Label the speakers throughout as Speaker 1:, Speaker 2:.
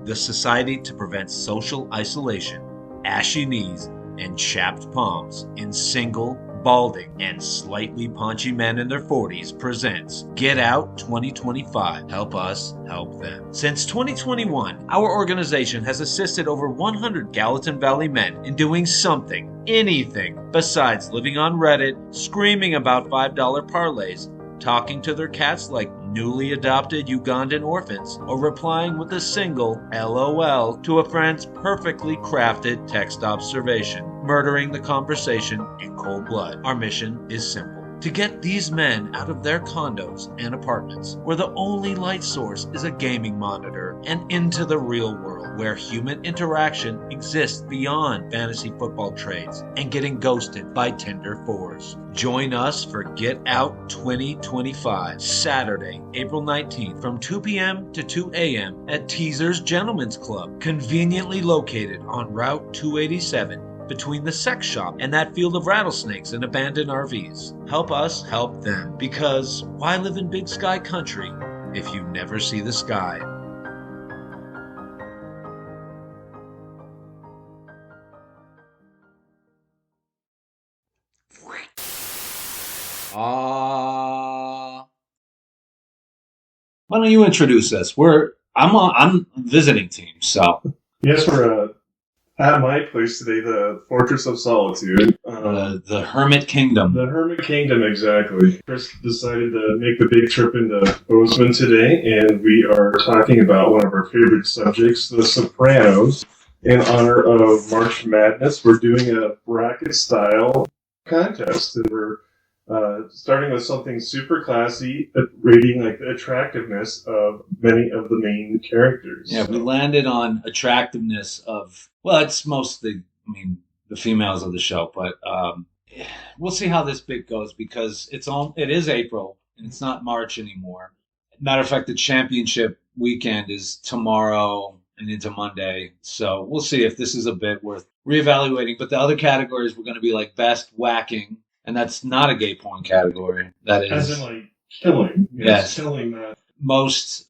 Speaker 1: the Society to Prevent Social Isolation, Ashy Knees, and Chapped Palms in Single, Balding, and Slightly Paunchy Men in their 40s presents Get Out 2025. Help us help them. Since 2021, our organization has assisted over 100 Gallatin Valley men in doing something, anything, besides living on Reddit, screaming about $5 parlays, talking to their cats like newly adopted Ugandan orphans, or replying with a single LOL to a friend's perfectly crafted text observation, murdering the conversation in cold blood. Our mission is simple: to get these men out of their condos and apartments, where the only light source is a gaming monitor, and into the real world, where human interaction exists beyond fantasy football trades and getting ghosted by Tinder 4s. Join us for Get Out 2025, Saturday, April 19th, from 2 p.m. to 2 a.m. at Teaser's Gentlemen's Club, conveniently located on Route 287, between the sex shop and that field of rattlesnakes and abandoned RVs. Help us help them, because why live in big sky country if you never see the sky? Why don't you introduce us? I'm visiting team, so
Speaker 2: yes, we're at my place today, the Fortress of Solitude.
Speaker 1: The Hermit Kingdom.
Speaker 2: The Hermit Kingdom, exactly. Chris decided to make the big trip into Bozeman today, and we are talking about one of our favorite subjects, The Sopranos. In honor of March Madness, we're doing a bracket-style contest, and we're starting with something super classy, rating like the attractiveness of many of the main characters.
Speaker 1: Yeah, we landed on attractiveness of, well, it's mostly, the females of the show, but we'll see how this bit goes, because it is April and it's not March anymore. Matter of fact, the championship weekend is tomorrow and into Monday, so we'll see if this is a bit worth reevaluating. But the other categories were going to be like best whacking. And that's not a gay porn category. That is,
Speaker 2: as in like killing.
Speaker 1: Yes.
Speaker 2: Killing that.
Speaker 1: Most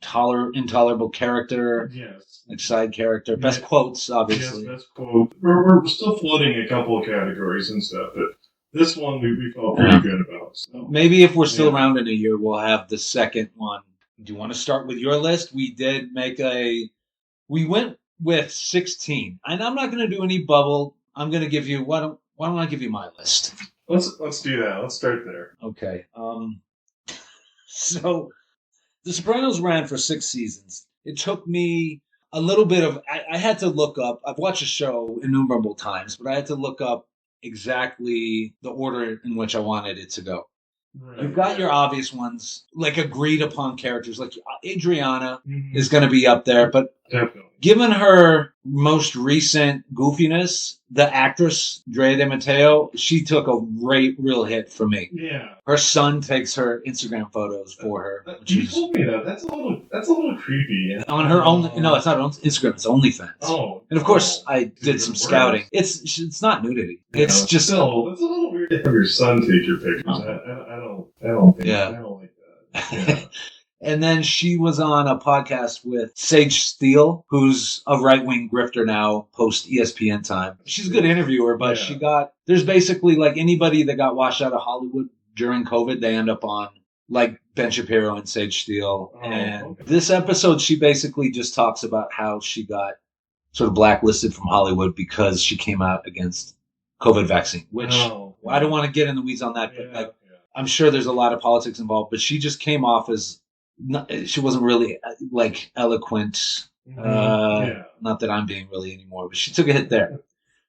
Speaker 1: intolerable character.
Speaker 2: Yes.
Speaker 1: Like side character. Best quotes, obviously.
Speaker 2: Yes, best quote. We're still floating a couple of categories and stuff, but this one we felt pretty good about. So.
Speaker 1: Maybe if we're still around in a year, we'll have the second one. Do you want to start with your list? We went with 16. And I'm not going to do any bubble. I'm going to give you, why don't I give you my list?
Speaker 2: Let's do that. Let's start there.
Speaker 1: Okay. So, The Sopranos ran for 6 seasons. It took me a little bit of... I had to look up... I've watched the show innumerable times, but I had to look up exactly the order in which I wanted it to go. Right. You've got your obvious ones, like agreed upon characters. Like Adriana is going to be up there, but given her most recent goofiness, the actress Drea De Matteo, she took a real hit for me.
Speaker 2: Yeah,
Speaker 1: her son takes her Instagram photos for her.
Speaker 2: You told me that. That's a little creepy.
Speaker 1: On her own, no, it's not on Instagram. It's OnlyFans.
Speaker 2: Oh,
Speaker 1: and of course, I did some scouting. It's not nudity. It's just
Speaker 2: still. It's a little weird to have your son take your pictures. I don't think.
Speaker 1: Yeah.
Speaker 2: I don't like that. Yeah.
Speaker 1: And then she was on a podcast with Sage Steele, who's a right-wing grifter now, post ESPN time. She's a good interviewer, but there's basically like anybody that got washed out of Hollywood during COVID, they end up on like Ben Shapiro and Sage Steele. This episode, she basically just talks about how she got sort of blacklisted from Hollywood because she came out against COVID vaccine, which I don't want to get in the weeds on that, but I'm sure there's a lot of politics involved, but she just came off as she wasn't really like eloquent. Not that I'm being really anymore, but she took a hit there.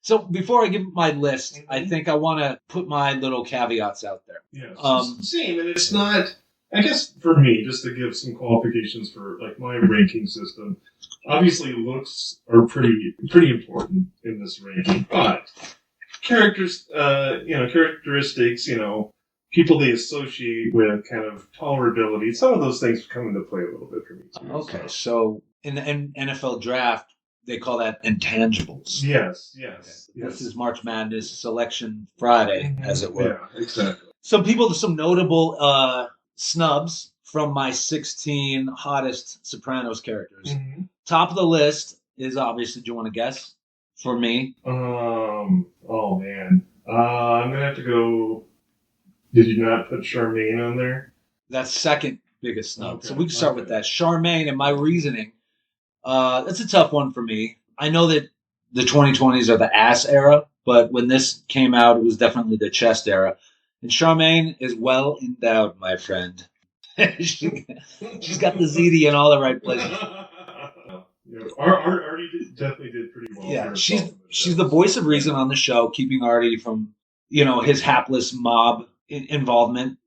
Speaker 1: So before I give my list, I think I want to put my little caveats out there.
Speaker 2: Yeah, same, and it's not. I guess for me, just to give some qualifications for like my ranking system. Obviously, looks are pretty important in this ranking, but characters, characteristics, people they associate with kind of tolerability. Some of those things come into play a little bit for me too.
Speaker 1: Okay, so in the NFL draft, they call that intangibles.
Speaker 2: Yes.
Speaker 1: This is March Madness Selection Friday, as it were.
Speaker 2: Yeah, exactly.
Speaker 1: Some notable snubs from my 16 hottest Sopranos characters. Top of the list is obviously, do you want to guess? For me?
Speaker 2: Oh man. I'm gonna have to go. Did you not put Charmaine on there?
Speaker 1: That's second biggest snub.
Speaker 2: Okay,
Speaker 1: So we can start with that. Charmaine, and my reasoning, that's a tough one for me. I know that the 2020s are the ass era, but when this came out, it was definitely the chest era. And Charmaine is well endowed, my friend. She's got the ZD in all the right places.
Speaker 2: Yeah, Artie definitely did pretty well.
Speaker 1: Yeah, she's the voice of reason on the show, keeping Artie from, his hapless mob involvement.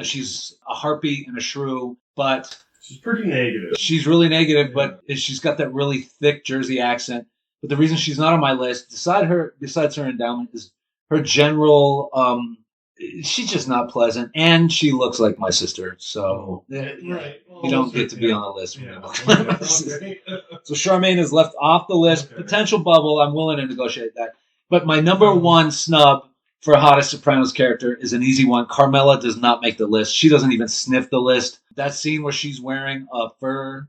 Speaker 1: She's a harpy and a shrew, but
Speaker 2: she's pretty negative.
Speaker 1: She's really negative, but she's got that really thick Jersey accent. But the reason she's not on my list, besides her endowment, is her general. She's just not pleasant, and she looks like my sister. So
Speaker 2: right.
Speaker 1: You don't get to be on the list.
Speaker 2: Yeah.
Speaker 1: Okay. So Charmaine is left off the list. Okay. Potential bubble. I'm willing to negotiate that. But my number one snub for hottest Sopranos character is an easy one. Carmela does not make the list. She doesn't even sniff the list. That scene where she's wearing a fur.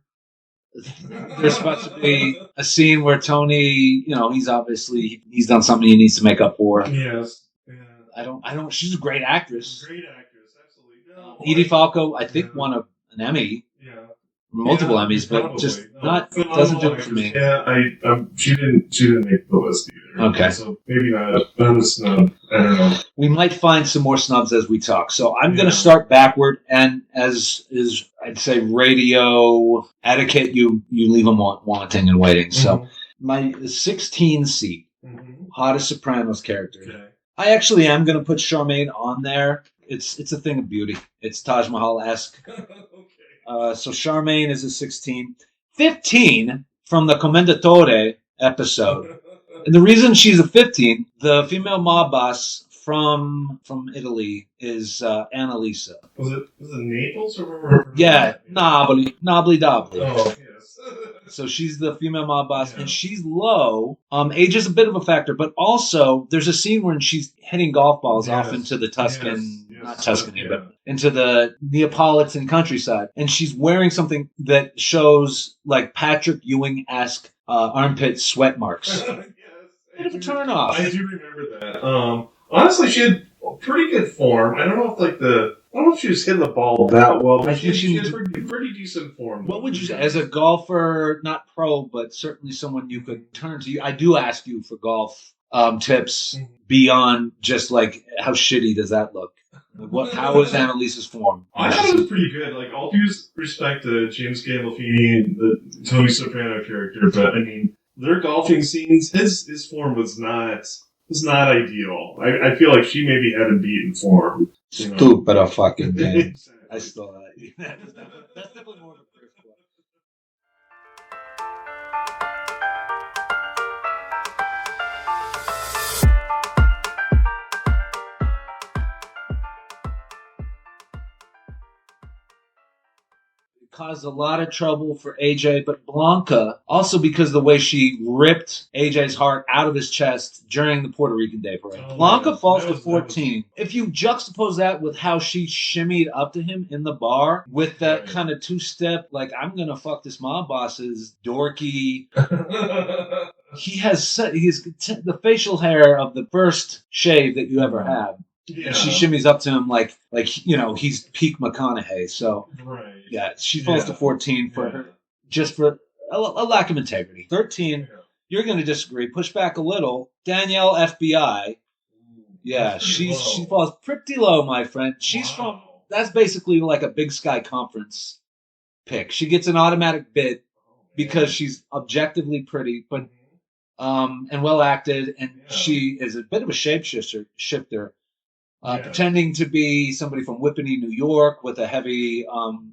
Speaker 1: There's supposed to be a scene where Tony, he's done something he needs to make up for.
Speaker 2: Yes. Yeah.
Speaker 1: I don't. She's a great actress.
Speaker 2: Great actress, absolutely. No,
Speaker 1: Edie Falco, I think, won an Emmy.
Speaker 2: Yeah.
Speaker 1: Multiple Emmys, but
Speaker 2: probably.
Speaker 1: Just doesn't do it for me.
Speaker 2: Yeah, she didn't make the list either.
Speaker 1: Okay.
Speaker 2: So maybe not a snub. I don't know.
Speaker 1: We might find some more snubs as we talk. So I'm going to start backward, and as is, I'd say, radio etiquette, you leave them wanting and waiting. So my 16 seat, hottest Sopranos character.
Speaker 2: Okay.
Speaker 1: I actually am going to put Charmaine on there. It's a thing of beauty. It's Taj Mahal-esque.
Speaker 2: Okay.
Speaker 1: So Charmaine is a 16. 15 from the Commendatore episode. And the reason she's a 15, the female mob boss from Italy is Annalisa.
Speaker 2: Was it Naples or?
Speaker 1: Yeah, Nobly Dobbly.
Speaker 2: Oh, yes.
Speaker 1: So she's the female mob boss, and she's low. Age is a bit of a factor, but also there's a scene where she's hitting golf balls off into the Tuscan, not Tuscany, but into the Neapolitan countryside, and she's wearing something that shows like Patrick Ewing-esque armpit sweat marks.
Speaker 2: Yes,
Speaker 1: Bit of a turn off.
Speaker 2: I do remember that. Honestly, she had pretty good form. I don't know if she was hitting the ball that well, but she had pretty decent form.
Speaker 1: What would you say, as a golfer, not pro, but certainly someone you could turn to? I do ask you for golf tips beyond just like how shitty does that look? How is Annalisa's form?
Speaker 2: I thought it was pretty good. Like, all due respect to James Gandolfini, the Tony Soprano character, but I mean, their golfing scenes, his form was not ideal. I feel like she maybe had him beat in form.
Speaker 1: Stupid a fucking game. I still that's definitely more of a Griff club. Caused a lot of trouble for AJ, but Blanca, also because the way she ripped AJ's heart out of his chest during the Puerto Rican Day Parade. Blanca falls to 14. If you juxtapose that with how she shimmied up to him in the bar with that kind of two-step, like, I'm going to fuck this mob boss's dorky... He has the facial hair of the first shave that you ever have. Yeah. She shimmies up to him like he's peak McConaughey. So she falls to 14 for her, just for a lack of integrity. 13, you're going to disagree. Push back a little. Danielle FBI. Yeah, she falls pretty low, my friend. She's from. That's basically like a Big Sky Conference pick. She gets an automatic bid because she's objectively pretty, but and well acted, and she is a bit of a shapeshifter. Pretending to be somebody from Whippany, New York, with a heavy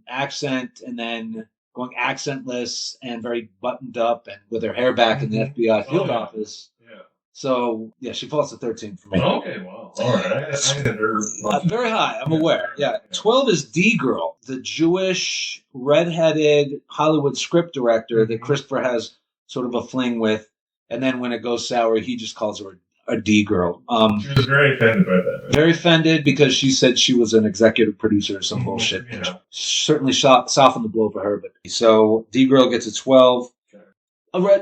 Speaker 1: accent, and then going accentless and very buttoned up, and with her hair back in the FBI field office. Yeah. So she falls to 13 for me.
Speaker 2: Okay, well, all right.
Speaker 1: Very high. I'm aware. Yeah. 12 is D Girl, the Jewish redheaded Hollywood script director that Christopher has sort of a fling with, and then when it goes sour, he just calls her a D girl.
Speaker 2: She was very offended by that. Right?
Speaker 1: Very offended because she said she was an executive producer or some bullshit. Yeah. Certainly softened the blow for her. But so D girl gets a 12. Okay.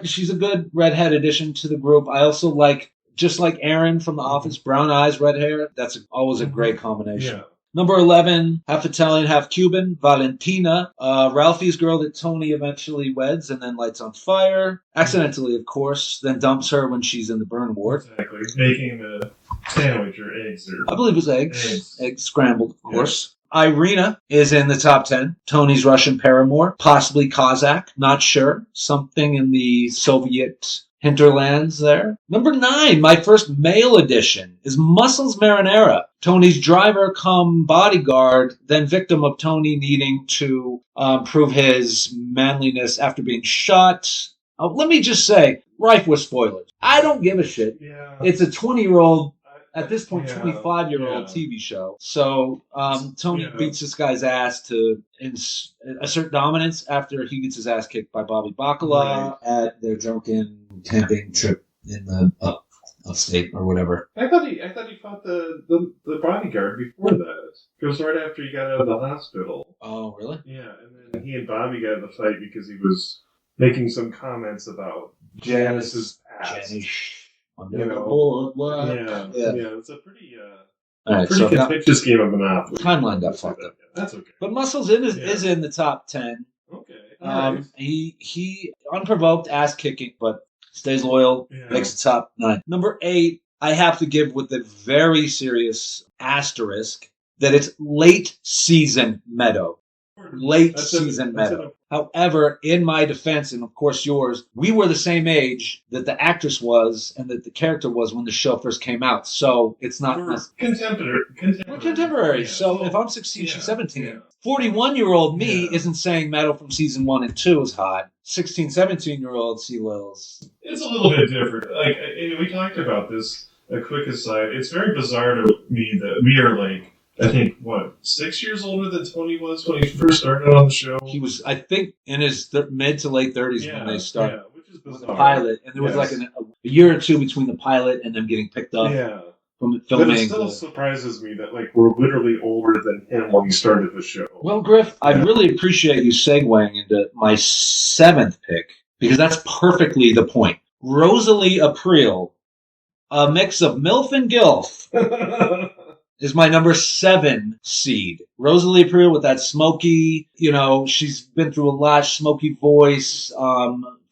Speaker 3: She's a good redhead addition to the group. I also like, just like Aaron from The Office, brown eyes, red hair. That's always a great combination.
Speaker 2: Yeah.
Speaker 3: Number 11, half Italian, half Cuban, Valentina. Ralphie's girl that Tony eventually weds and then lights on fire. Accidentally, of course, then dumps her when she's in the burn ward.
Speaker 2: Exactly. Making the sandwich or eggs.
Speaker 3: I believe it was eggs. Eggs scrambled, of course. Irina is in the top 10. Tony's Russian paramour. Possibly Cossack. Not sure. Something in the Soviet hinterlands there. Number 9, my first male addition, is Muscles Marinara. Tony's driver come bodyguard, then victim of Tony needing to prove his manliness after being shot. Let me just say, rife with spoilers. I don't give a shit.
Speaker 2: Yeah.
Speaker 3: It's a 20-year-old, at this point, 25-year-old TV show. So Tony beats this guy's ass to assert dominance after he gets his ass kicked by Bobby Bacala at their drunken camping trip in the upstate or whatever.
Speaker 2: I thought he fought the bodyguard before that. It was right after he got out of the hospital.
Speaker 3: Oh, really?
Speaker 2: Yeah, and then he and Bobby got in the fight because he was making some comments about Janice's past.
Speaker 3: Janice.
Speaker 2: You know,
Speaker 3: What?
Speaker 2: Yeah, it's a pretty
Speaker 3: contentious
Speaker 2: game of Monopoly.
Speaker 3: Timeline got fucked up.
Speaker 2: That's okay.
Speaker 3: But Muscles is in the top 10.
Speaker 2: Okay.
Speaker 3: Right. He unprovoked ass kicking, but stays loyal, makes the top 9. Number 8, I have to give with the very serious asterisk that it's late season Meadow. Late season Meadow. However, in my defense, and of course yours, we were the same age that the actress was and that the character was when the show first came out. So it's not
Speaker 2: contemporary.
Speaker 3: We're contemporary. So if I'm 16, she's 17. 41-year-old me isn't saying Meadow from season 1 and 2 is hot. 16, 17-year-old Lil's.
Speaker 2: It's a little bit different. Like we talked about this. A quick aside. It's very bizarre to me that we are like, I think, 6 years older than Tony was when he first started on the show?
Speaker 3: He was, I think, in his mid to late 30s when they started.
Speaker 2: Yeah, which is bizarre.
Speaker 3: With the pilot. And there was like a year or two between the pilot and them getting picked up from filming.
Speaker 2: But it still surprises me that we're literally older than him when he started the show.
Speaker 3: Well, Griff, I really appreciate you segueing into my 7th pick, because that's perfectly the point. Rosalie April, a mix of MILF and GILF. Is my number 7 seed. Rosalie April with that smoky, she's been through a lot, smoky voice,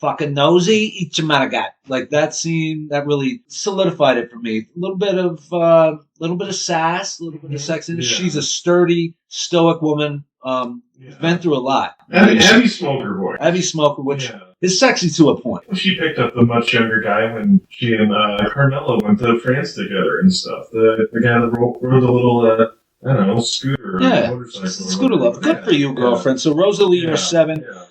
Speaker 3: fucking nosy, Ichimanagat. Like that scene, that really solidified it for me. A little bit of sass, a little bit of sexiness. Yeah. She's a sturdy, stoic woman, been through a lot.
Speaker 2: Heavy smoker voice.
Speaker 3: Heavy smoker, which is sexy to a point.
Speaker 2: She picked up the much younger guy when she and Carmelo went to France together and stuff. The guy that rode the little, scooter or motorcycle.
Speaker 3: Scooter love. Good for you, girlfriend. So Rosalie, you're 7. Yeah.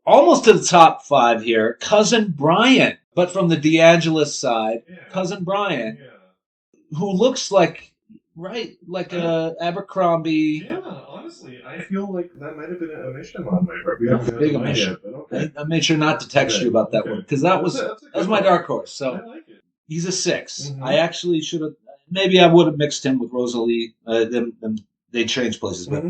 Speaker 3: Almost to the top 5 here. Cousin Brian, but from the DeAngelis side. Yeah. Cousin Brian, who looks like a Abercrombie. Yeah,
Speaker 2: honestly, I feel like that might have been an omission on my part. We
Speaker 3: haven't got big omission. Yet, okay. I made sure not to text you about that one, because that was my dark horse. So
Speaker 2: I like it.
Speaker 3: He's a 6. Mm-hmm. I actually should have. Maybe I would have mixed him with Rosalie. They changed places, but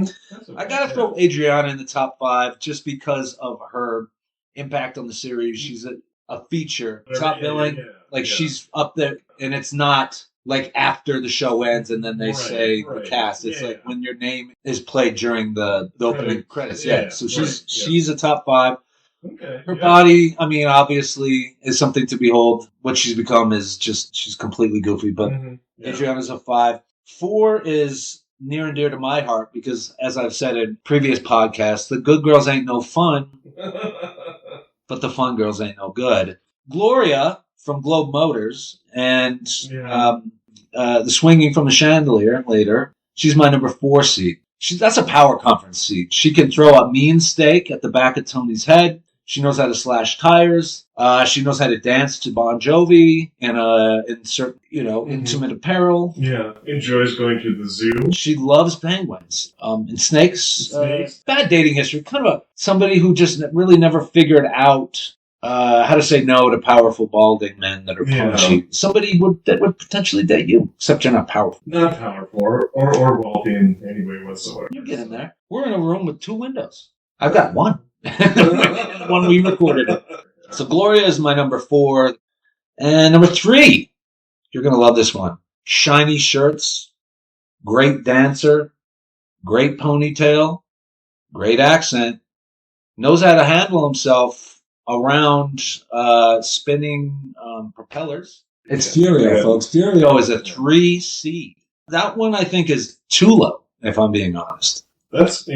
Speaker 3: I gotta throw Adriana in the top 5 just because of her impact on the series. She's a feature, top billing. She's up there, and it's not like after the show ends and then they say the cast. It's like when your name is played during the opening credits. So she's a top 5.
Speaker 2: Okay.
Speaker 3: Her body, I mean, obviously is something to behold. What she's become is she's completely goofy, but Adriana's a 5. 4 is near and dear to my heart because, as I've said in previous podcasts, the good girls ain't no fun, but the fun girls ain't no good. Gloria from Globe Motors and the Swinging from the Chandelier later. She's my number 4 seed. That's a power conference seat. She can throw a mean steak at the back of Tony's head. She knows how to slash tires. She knows how to dance to Bon Jovi in certain, intimate apparel.
Speaker 2: Yeah, enjoys going to the zoo.
Speaker 3: She loves penguins and snakes. Bad dating history. Kind of somebody who just really never figured out how to say no to powerful balding men that are punchy. Somebody that would potentially date you, except you're not powerful.
Speaker 2: Not powerful or wealthy in any way whatsoever.
Speaker 3: You get in there. We're in a room with 2 windows. I've got one. One we recorded it. So Gloria is my number 4. And number 3, you're going to love this one. Shiny shirts, great dancer, great ponytail, great accent, knows how to handle himself around spinning propellers. It's Furio, folks. Furio is a 3C. That one I think is too low, if I'm being honest.
Speaker 2: That's,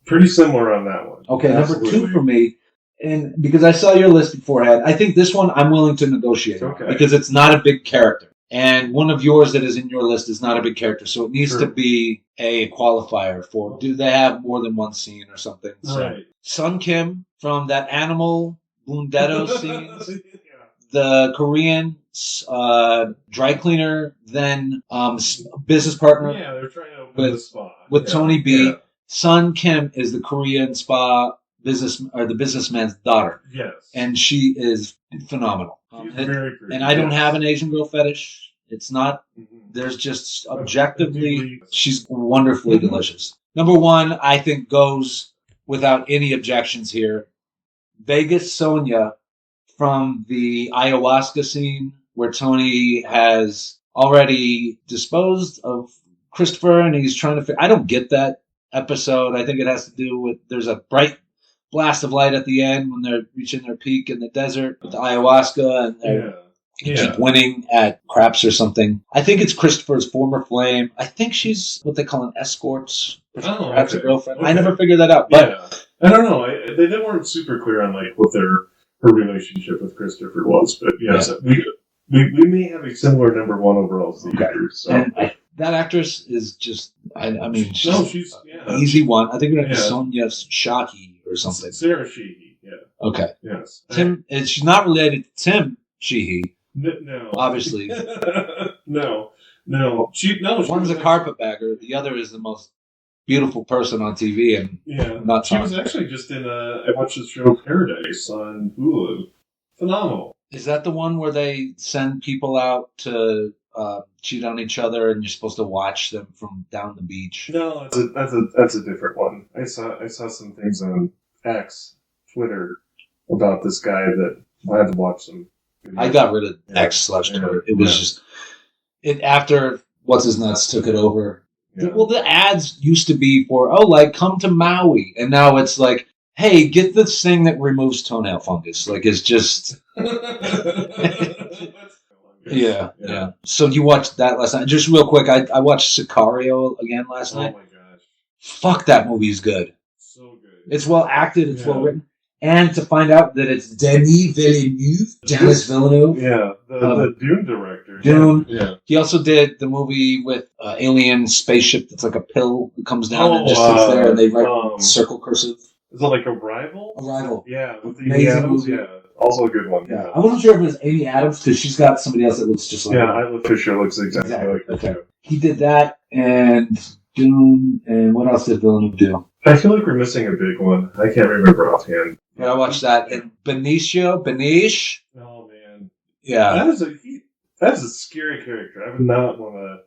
Speaker 2: pretty similar on that one.
Speaker 3: Okay, Absolutely. Number 2 for me, and because I saw your list beforehand, I think this one I'm willing to negotiate because it's not a big character. And one of yours that is in your list is not a big character, so it needs to be a qualifier for, do they have more than one scene or something? So, Sun Kim from that Animal Bundetto scene, the Korean dry cleaner, then business partner
Speaker 2: they're trying to open the spa.
Speaker 3: With Tony B. Yeah. Sun Kim is the Korean spa the businessman's daughter.
Speaker 2: Yes.
Speaker 3: And she is phenomenal.
Speaker 2: She's very pretty.
Speaker 3: And I don't have an Asian girl fetish. It's not, there's just objectively, she's wonderfully delicious. Number 1, I think, goes without any objections here. Vegas Sonia from the ayahuasca scene where Tony has already disposed of Christopher and he's trying to I don't get that episode. I think it has to do with, there's a bright blast of light at the end when they're reaching their peak in the desert with the ayahuasca and they're keep winning at craps or something. I think it's Christopher's former flame. I think she's what they call an escort. Perhaps a girlfriend. Okay. I never figured that out. But
Speaker 2: I don't know. They weren't super clear on like what her relationship with Christopher was. But yes, we may have a similar number 1 overall season. So.
Speaker 3: And that actress is just, I mean, she's an easy one. I think we're going to Sonia Shahi or something.
Speaker 2: Sarah Sheehy,
Speaker 3: Okay.
Speaker 2: Yes.
Speaker 3: Tim, and she's not related to Tim Sheehy.
Speaker 2: No.
Speaker 3: Obviously.
Speaker 2: No.
Speaker 3: One's a carpetbagger. The other is the most beautiful person on TV. And
Speaker 2: she was actually just in I watched the show Paradise on Hulu. Phenomenal.
Speaker 3: Is that the one where they send people out to cheat on each other, and you're supposed to watch them from down the beach?
Speaker 2: No, that's a different one. I saw some things on X, Twitter, about this guy that I had to watch some.
Speaker 3: I got rid of X/Twitter. It was just after what's his nuts took it over. Yeah. Well, the ads used to be for come to Maui, and now it's like, hey, get this thing that removes toenail fungus. Like it's just. Yeah. So you watched that last night? Just real quick, I watched Sicario again last night.
Speaker 2: Oh my gosh!
Speaker 3: Fuck, that movie's good.
Speaker 2: So good.
Speaker 3: It's well acted. It's well written. And to find out that it's Denis Villeneuve, Janice Villeneuve.
Speaker 2: Yeah, the Dune director.
Speaker 3: Dune. Yeah. He also did the movie with alien spaceship that's like a pill that comes down and just sits there and they write circle cursive.
Speaker 2: Is it like Arrival?
Speaker 3: Arrival.
Speaker 2: Yeah, with the amazing movie. Yeah. Also a good one.
Speaker 3: Yeah. I wasn't sure if it was Amy Adams because she's got somebody else that looks just like her.
Speaker 2: Isla Fisher looks exactly like her.
Speaker 3: Okay. He did that and Dune, and what else did Villeneuve do?
Speaker 2: I feel like we're missing a big one. I can't remember offhand.
Speaker 3: Yeah, I watched that. And Benicio.
Speaker 2: Oh man.
Speaker 3: Yeah.
Speaker 2: That's a scary character. I would not want to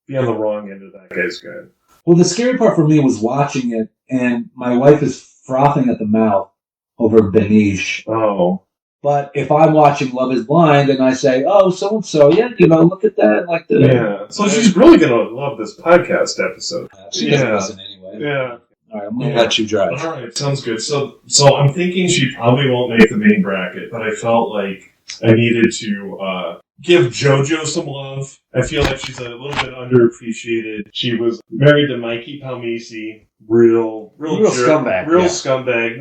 Speaker 2: be on the wrong end of that guy's gun.
Speaker 3: Well, the scary part for me was watching it, and my wife is frothing at the mouth over Benicio.
Speaker 2: Oh.
Speaker 3: But if I'm watching Love is Blind and I say, so-and-so, look at that. Like the.
Speaker 2: Yeah. So she's really going to love this podcast episode.
Speaker 3: She doesn't listen anyway.
Speaker 2: Yeah.
Speaker 3: All right, I'm going to let you drive.
Speaker 2: All right, sounds good. So I'm thinking she probably won't make the main bracket, but I felt like I needed to give JoJo some love. I feel like she's a little bit underappreciated. She was married to Mikey Palmisi. Real
Speaker 3: scumbag.
Speaker 2: Scumbag.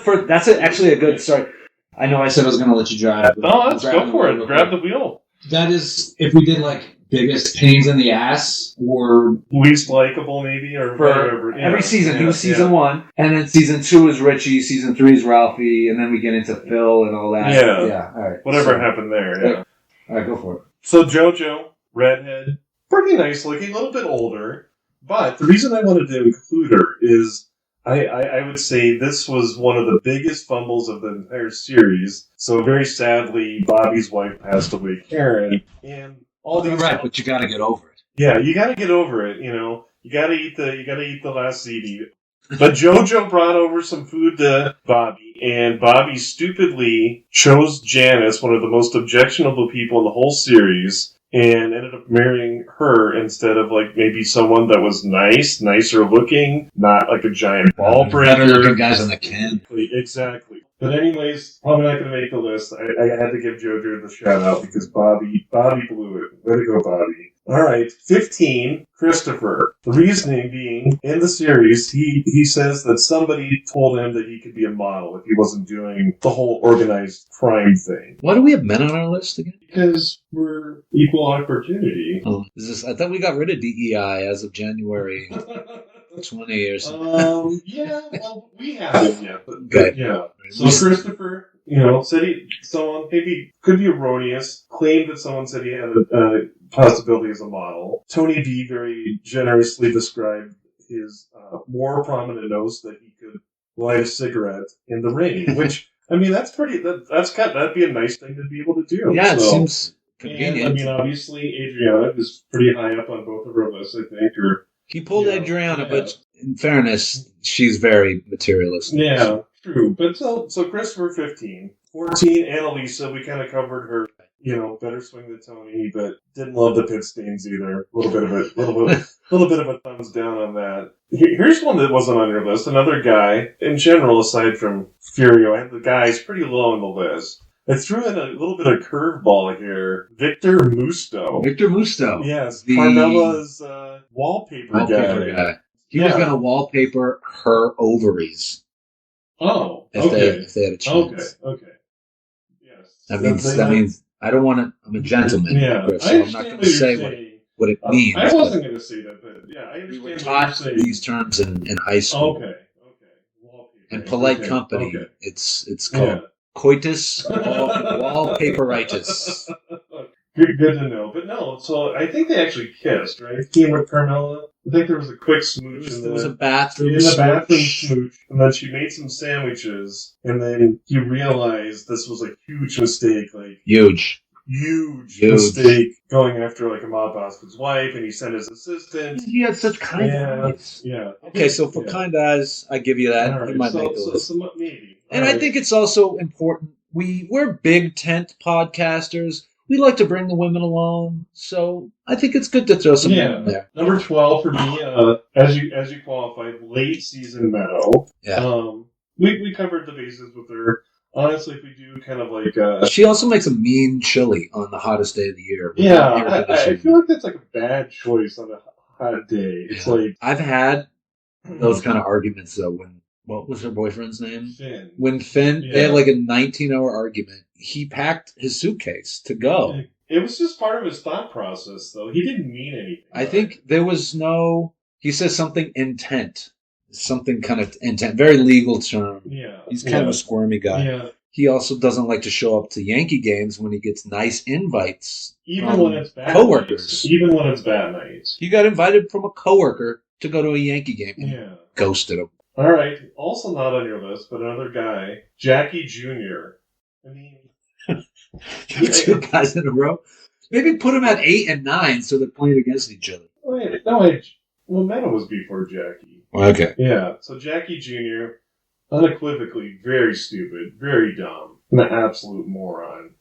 Speaker 3: But that's actually a good. Sorry, I know I said I was going to let you drive.
Speaker 2: No, let's go for it. Grab the wheel.
Speaker 3: That is, if we did like biggest pains in the ass or
Speaker 2: least likable, maybe, or whatever.
Speaker 3: Every season, he was season 1, and then season 2 is Richie, season 3 is Ralphie, and then we get into Phil and all that.
Speaker 2: Yeah.
Speaker 3: All right.
Speaker 2: Whatever happened there. Yeah.
Speaker 3: All right, go for it.
Speaker 2: So JoJo, redhead, pretty nice looking, a little bit older, but the reason I wanted to include her is I would say this was one of the biggest fumbles of the entire series. So very sadly, Bobby's wife passed away, Karen, and all these.
Speaker 3: Right, but you got to get over it.
Speaker 2: Yeah, you got to get over it. You know, you got to eat the last CD. But JoJo brought over some food to Bobby, and Bobby stupidly chose Janice, one of the most objectionable people in the whole series, and ended up marrying her instead of, like, maybe someone that was nicer looking, not like a giant ball breaker.
Speaker 3: Better looking guys on the can.
Speaker 2: Exactly. But anyways, probably not going to make the list. I had to give JoJo the shout out because Bobby blew it. Way to go, Bobby. All right, 15, Christopher. The reasoning being, in the series, he says that somebody told him that he could be a model if he wasn't doing the whole organized crime thing.
Speaker 3: Why do we have men on our list again?
Speaker 2: Because we're equal opportunity.
Speaker 3: Oh, I thought we got rid of DEI as of January 20 years.
Speaker 2: Yeah, well, we haven't yet. But,
Speaker 3: okay.
Speaker 2: Yeah. So Christopher, said someone maybe could be erroneous, claimed that someone said he had a possibility as a model. Tony D very generously described his more prominent nose that he could light a cigarette in the rain, which, I mean, that'd be a nice thing to be able to do.
Speaker 3: Yeah, it seems convenient.
Speaker 2: And, I mean, obviously, Adriana is pretty high up on both of our lists, I think.
Speaker 3: He pulled Adriana, but in fairness, she's very materialistic.
Speaker 2: Yeah, true. But so Christopher 15. 14, Annalisa, we kind of covered her, better swing than Tony, but didn't love the pit stains either. A little bit of a thumbs down on that. Here's one that wasn't on your list. Another guy, in general, aside from Furio, the guy's pretty low on the list. I threw in a little bit of curveball here. Victor Musto. Yes, Carmela's wallpaper guy.
Speaker 3: He was going to wallpaper her ovaries.
Speaker 2: Oh,
Speaker 3: if they had a chance.
Speaker 2: Okay. Yes.
Speaker 3: That means I don't want to. I'm a gentleman, Griff, so I'm not going to say what it means.
Speaker 2: I wasn't going to say that, but yeah, I understand. We
Speaker 3: were taught these terms in high school.
Speaker 2: Okay. Wallpaper.
Speaker 3: In polite company, it's called coitus wallpaperitis.
Speaker 2: Good to know. But no, so I think they actually kissed, right? He with Carmela. I think there was a quick smooch.
Speaker 3: There was a bathroom
Speaker 2: smooch. And then she made some sandwiches. And then he realized this was a huge mistake. Huge mistake going after like a mob boss with his wife. And he sent his assistant.
Speaker 3: He had such kind eyes.
Speaker 2: Yeah.
Speaker 3: Okay, so for kind eyes, I give you that.
Speaker 2: Right,
Speaker 3: he might make the list.
Speaker 2: Maybe.
Speaker 3: And I think it's also important. We're big tent podcasters. We like to bring the women along, so I think it's good to throw some men in there.
Speaker 2: Number 12 for me, as you qualified, late season Meadow.
Speaker 3: Yeah.
Speaker 2: We covered the bases with her. Honestly, if we do kind of like...
Speaker 3: she also makes a mean chili on the hottest day of the year.
Speaker 2: Yeah, I feel like that's like a bad choice on a hot day. It's like...
Speaker 3: I've had those kind of arguments, though, what was her boyfriend's name?
Speaker 2: Finn.
Speaker 3: When Finn, they had like a 19-hour argument. He packed his suitcase to go.
Speaker 2: It was just part of his thought process, though. He didn't mean anything.
Speaker 3: I think there was he says something intent. Something kind of intent. Very legal term.
Speaker 2: Yeah.
Speaker 3: He's kind of a squirmy guy.
Speaker 2: Yeah.
Speaker 3: He also doesn't like to show up to Yankee games when he gets nice invites.
Speaker 2: Even when it's bad
Speaker 3: coworkers.
Speaker 2: Even when it's bad nights.
Speaker 3: He got invited from a coworker to go to a Yankee game.
Speaker 2: Yeah.
Speaker 3: Ghosted him.
Speaker 2: All right. Also not on your list, but another guy, Jackie Jr. I mean...
Speaker 3: Two guys in a row. Maybe put them at 8 and 9 so they're playing against each other.
Speaker 2: Wait. Well, Meadow was before Jackie.
Speaker 3: Okay.
Speaker 2: Yeah. So Jackie Jr., unequivocally very stupid, very dumb, an absolute moron.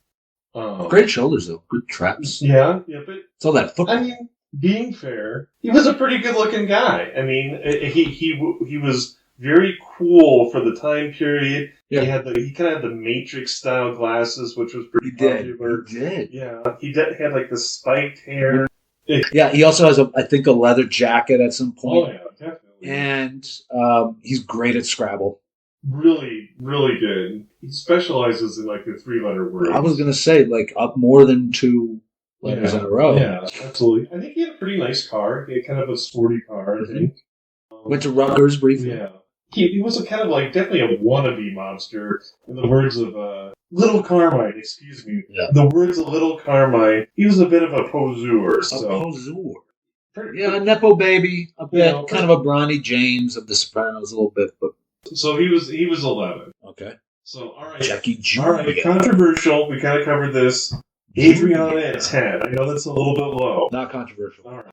Speaker 3: Great shoulders though, good traps.
Speaker 2: Yeah, but
Speaker 3: it's all that football.
Speaker 2: I mean, being fair, he was a pretty good-looking guy. I mean, he was very cool for the time period. Yeah. He kind of had the Matrix style glasses, which was pretty popular.
Speaker 3: He did.
Speaker 2: Yeah. He had like the spiked hair.
Speaker 3: Yeah, he also has a leather jacket at some point.
Speaker 2: Oh yeah, definitely.
Speaker 3: And he's great at Scrabble.
Speaker 2: Really, really good. He specializes in like the 3-letter words.
Speaker 3: I was gonna say like up more than 2 letters in a row.
Speaker 2: Yeah, absolutely. I think he had a pretty nice car. He had kind of a sporty car, I think.
Speaker 3: Went to Rutgers briefly.
Speaker 2: Yeah. He was a kind of like definitely a wannabe mobster. In the words of Little Carmine, excuse me.
Speaker 3: Yeah.
Speaker 2: The words of Little Carmine, he was a bit of a poseur.
Speaker 3: A nepo baby, a bit kind of a Bronny James of The Sopranos, a little bit, but
Speaker 2: so he was 11.
Speaker 3: Okay.
Speaker 2: So all right,
Speaker 3: Jackie Jr.
Speaker 2: All right, controversial. We kind of covered this. Adriana at 10. I know that's a little bit low.
Speaker 3: Not controversial.
Speaker 2: All right.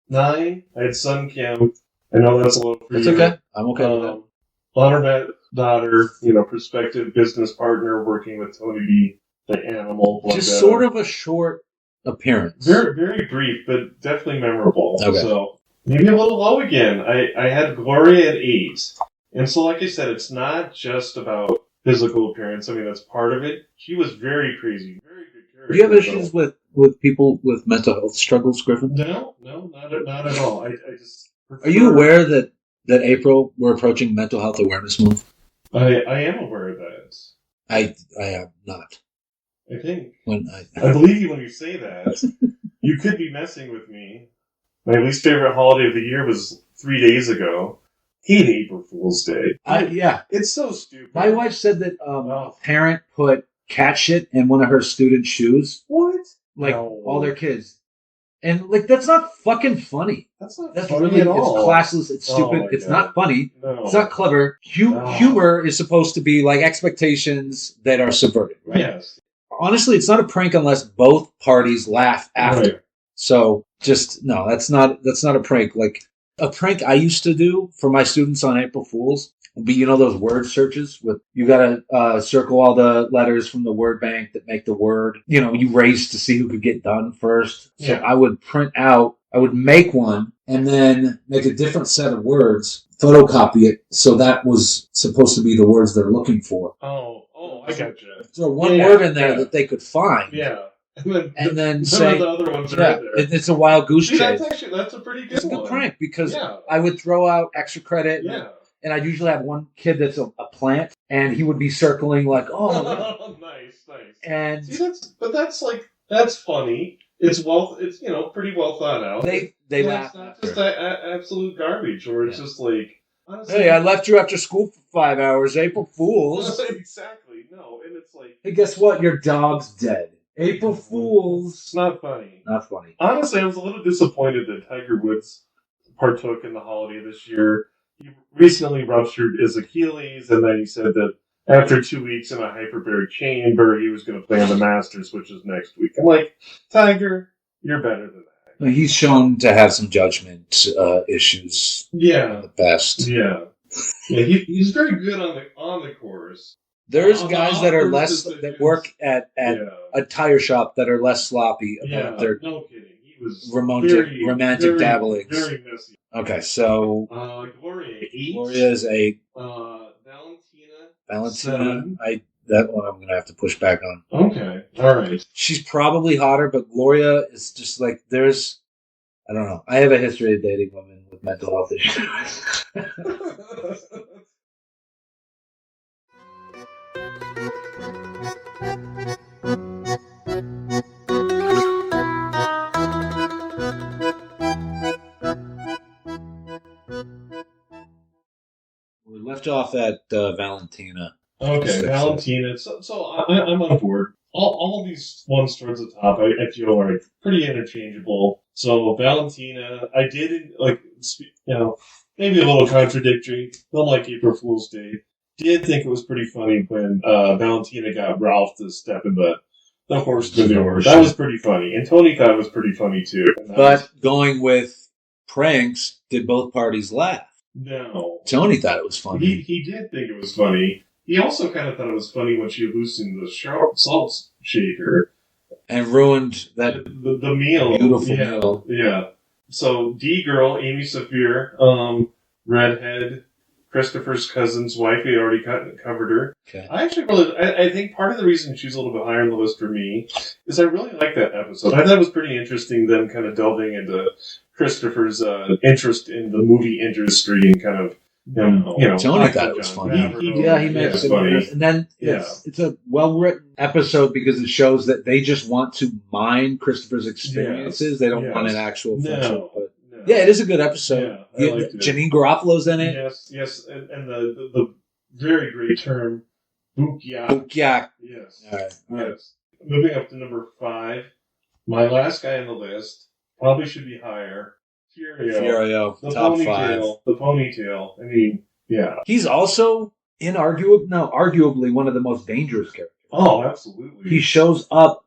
Speaker 2: 9. I had son Kim. I know that's a little for
Speaker 3: That's
Speaker 2: you.
Speaker 3: okay. I'm okay with that.
Speaker 2: Laundromat daughter, prospective business partner working with Tony B, the animal.
Speaker 3: Just sort of a short appearance.
Speaker 2: Very, very brief, but definitely memorable.
Speaker 3: Okay.
Speaker 2: So maybe a little low again. I had Gloria at 8. And so, like I said, it's not just about physical appearance. I mean, that's part of it. She was very crazy. Very good character.
Speaker 3: Do you have issues with people with mental health struggles, Griffin?
Speaker 2: No, not at all. I just prefer...
Speaker 3: Are you aware that April, we're approaching Mental Health Awareness Month?
Speaker 2: I am aware of that.
Speaker 3: I am not.
Speaker 2: I think.
Speaker 3: I
Speaker 2: believe you when you say that. You could be messing with me. My least favorite holiday of the year was 3 days ago. Hate April Fool's Day.
Speaker 3: Yeah.
Speaker 2: It's so stupid.
Speaker 3: My wife said that a parent put cat shit in one of her students' shoes.
Speaker 2: What?
Speaker 3: Like, all their kids. And, like, that's not fucking funny.
Speaker 2: That's funny
Speaker 3: really,
Speaker 2: at all.
Speaker 3: It's classless, it's stupid, it's not funny, it's not clever. Humor is supposed to be like expectations that are subverted, right?
Speaker 2: Yes.
Speaker 3: Honestly, it's not a prank unless both parties laugh after.
Speaker 2: Right.
Speaker 3: So, no, that's not a prank. Like, a prank I used to do for my students on April Fools would be, those word searches with, you gotta circle all the letters from the word bank that make the word, you race to see who could get done first. So I would I would make one and then make a different set of words, photocopy it, so that was supposed to be the words they're looking for.
Speaker 2: Oh, I gotcha.
Speaker 3: Throw one word in there that they could find.
Speaker 2: Yeah.
Speaker 3: And then say,
Speaker 2: the other ones are right there.
Speaker 3: It's a wild goose chase.
Speaker 2: That's a pretty good one.
Speaker 3: It's a good prank because I would throw out extra credit.
Speaker 2: Yeah.
Speaker 3: And I'd usually have one kid that's a plant, and he would be circling like,
Speaker 2: nice.
Speaker 3: And
Speaker 2: that's funny. It's pretty well thought out.
Speaker 3: They laugh.
Speaker 2: It's not just absolute garbage, or it's just like, honestly,
Speaker 3: hey, I left you after school for 5 hours. April Fools.
Speaker 2: Exactly. No, and it's like,
Speaker 3: hey, guess what? Your dog's dead. April Fools.
Speaker 2: It's not funny.
Speaker 3: Not funny.
Speaker 2: Honestly, I was a little disappointed that Tiger Woods partook in the holiday this year. He recently ruptured his Achilles, and then he said that after 2 weeks in a hyperbaric chamber, he was going to play on the Masters, which is next week. I'm like, Tiger, you're better than that.
Speaker 3: He's shown to have some judgment issues.
Speaker 2: Yeah.
Speaker 3: In the past.
Speaker 2: Yeah. He's very good on the course.
Speaker 3: There's guys that are that work at a tire shop that are less sloppy about their
Speaker 2: no kidding. He was
Speaker 3: romantic dabblings.
Speaker 2: Very messy.
Speaker 3: Okay, so
Speaker 2: Gloria 8.
Speaker 3: Gloria is 8.
Speaker 2: Valentina 7.
Speaker 3: That one I'm going to have to push back on.
Speaker 2: Okay, all right.
Speaker 3: She's probably hotter, but Gloria is just like, I don't know. I have a history of dating women with mental health issues. We left off at Valentina.
Speaker 2: Okay, Valentina. So I'm on board. All these ones towards the top, I feel are pretty interchangeable. So Valentina, I did maybe a little contradictory. Don't like April Fool's Day. Did think it was pretty funny when Valentina got Ralph to step in the horse manure. That was pretty funny, and Tony thought it was pretty funny too.
Speaker 3: But going with pranks, did both parties laugh?
Speaker 2: No.
Speaker 3: Tony thought it was funny.
Speaker 2: He did think it was funny. He also kind of thought it was funny when she loosened the salt shaker.
Speaker 3: And ruined that
Speaker 2: the meal.
Speaker 3: Beautiful meal.
Speaker 2: Yeah. So, D-Girl, Amy Saphir, redhead, Christopher's cousin's wife, we already covered her.
Speaker 3: Okay.
Speaker 2: I think part of the reason she's a little bit higher on the list for me is I really like that episode. I thought it was pretty interesting, them kind of delving into Christopher's interest in the movie industry and kind of,
Speaker 3: Tony thought it was funny. He makes it funny. And then it's a well-written episode because it shows that they just want to mine Christopher's experiences. They don't want an actual friendship. But yeah, it is a good episode.
Speaker 2: Yeah, I liked it.
Speaker 3: Janine Garofalo's in it.
Speaker 2: Yes. And the very great term, Bukyak.
Speaker 3: Bukyak.
Speaker 2: Yes.
Speaker 3: All right.
Speaker 2: Yes. Moving up to number 5, my last guy on the list, probably should be higher.
Speaker 3: Furio,
Speaker 2: the
Speaker 3: top
Speaker 2: ponytail,
Speaker 3: 5.
Speaker 2: The ponytail. I mean, yeah.
Speaker 3: He's also arguably one of the most dangerous characters.
Speaker 2: Oh, absolutely.
Speaker 3: He shows up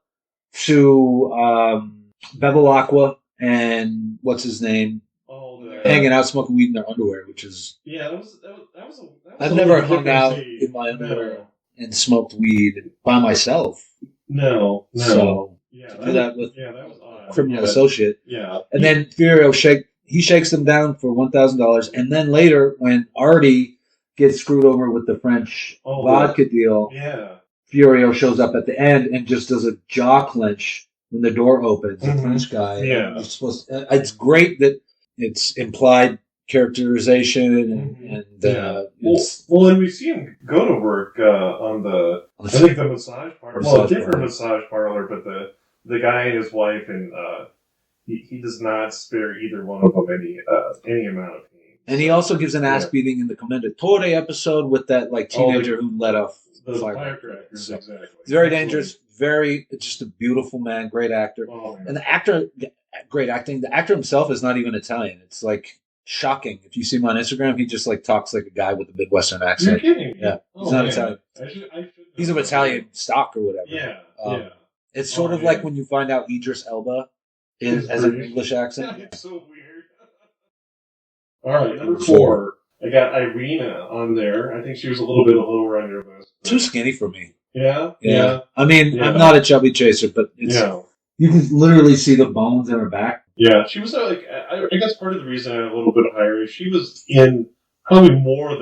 Speaker 3: to Bevilacqua and what's his name
Speaker 2: Oh,
Speaker 3: hanging out smoking weed in their underwear, which is
Speaker 2: that was
Speaker 3: I've never hung out in my underwear and smoked weed by myself.
Speaker 2: No.
Speaker 3: So to do that with
Speaker 2: that was odd.
Speaker 3: criminal associate.
Speaker 2: Yeah.
Speaker 3: And then Furio shakes them down for $1,000, and then later when Artie gets screwed over with the French vodka deal, Furio shows up at the end and just does a jaw clench when the door opens. The French guy.
Speaker 2: Yeah.
Speaker 3: It's great that it's implied characterization and
Speaker 2: and we see him go to work on the massage parlor. Different massage parlor, but the guy and his wife, and he does not spare either one of them any amount of pain.
Speaker 3: And he also gives an ass beating in the Commendatore episode with that teenager who let off
Speaker 2: the firecrackers.
Speaker 3: So,
Speaker 2: exactly.
Speaker 3: It's very dangerous. Just a beautiful man, great actor, and the actor, great acting. The actor himself is not even Italian. It's shocking. If you see him on Instagram, he just talks like a guy with a Midwestern accent.
Speaker 2: You're kidding me.
Speaker 3: Yeah, he's not Italian. He's of Italian stock or whatever.
Speaker 2: Yeah.
Speaker 3: It's sort of like when you find out Idris Elba has an English accent.
Speaker 2: It's so weird. All right, number 4. I got Irina on there. I think she was a little bit lower on your list.
Speaker 3: Too skinny for me.
Speaker 2: Yeah.
Speaker 3: I mean, I'm not a chubby chaser, but you can literally see the bones in her back.
Speaker 2: Yeah, she was I guess part of the reason I had a little bit higher is she was in probably more of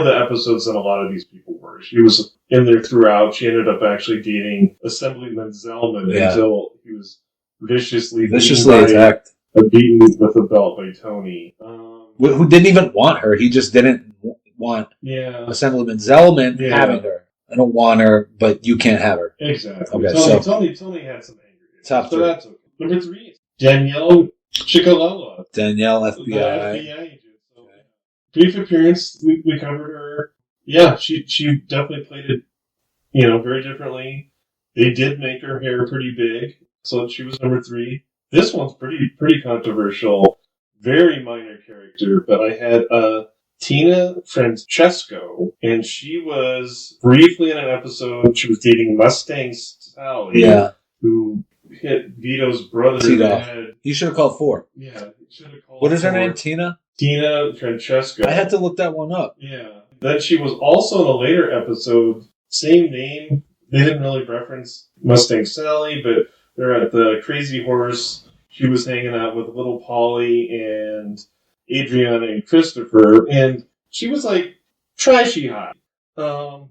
Speaker 2: the episodes than a lot of these people were. She was in there throughout. She ended up actually dating Assemblyman Zellman until he was viciously
Speaker 3: attacked,
Speaker 2: beaten with a belt by Tony,
Speaker 3: who didn't even want her. He just didn't want Assemblyman Zellman having her. I don't want her, but you can't have her.
Speaker 2: Exactly.
Speaker 3: Okay,
Speaker 2: Tony had some anger.
Speaker 3: Top 3.
Speaker 2: That's okay. Number 3, Danielle Cicolella.
Speaker 3: Danielle, FBI.
Speaker 2: The FBI agent. So, brief appearance. We covered her. Yeah, she definitely played it, very differently. They did make her hair pretty big, so she was number 3. This one's pretty controversial. Very minor character, but I had Tina Francesco, and she was briefly in an episode. She was dating Mustang Sally, who hit Vito's brother in the head.
Speaker 3: You should have called 4.
Speaker 2: Yeah, should have called.
Speaker 3: What is her name? Tina
Speaker 2: Francesco.
Speaker 3: I had to look that one up.
Speaker 2: Yeah. Then she was also in a later episode. Same name. They didn't really reference Mustang Sally, but they're at the Crazy Horse. She was hanging out with Little Polly and Adriana and Christopher, and she was trashy hot. So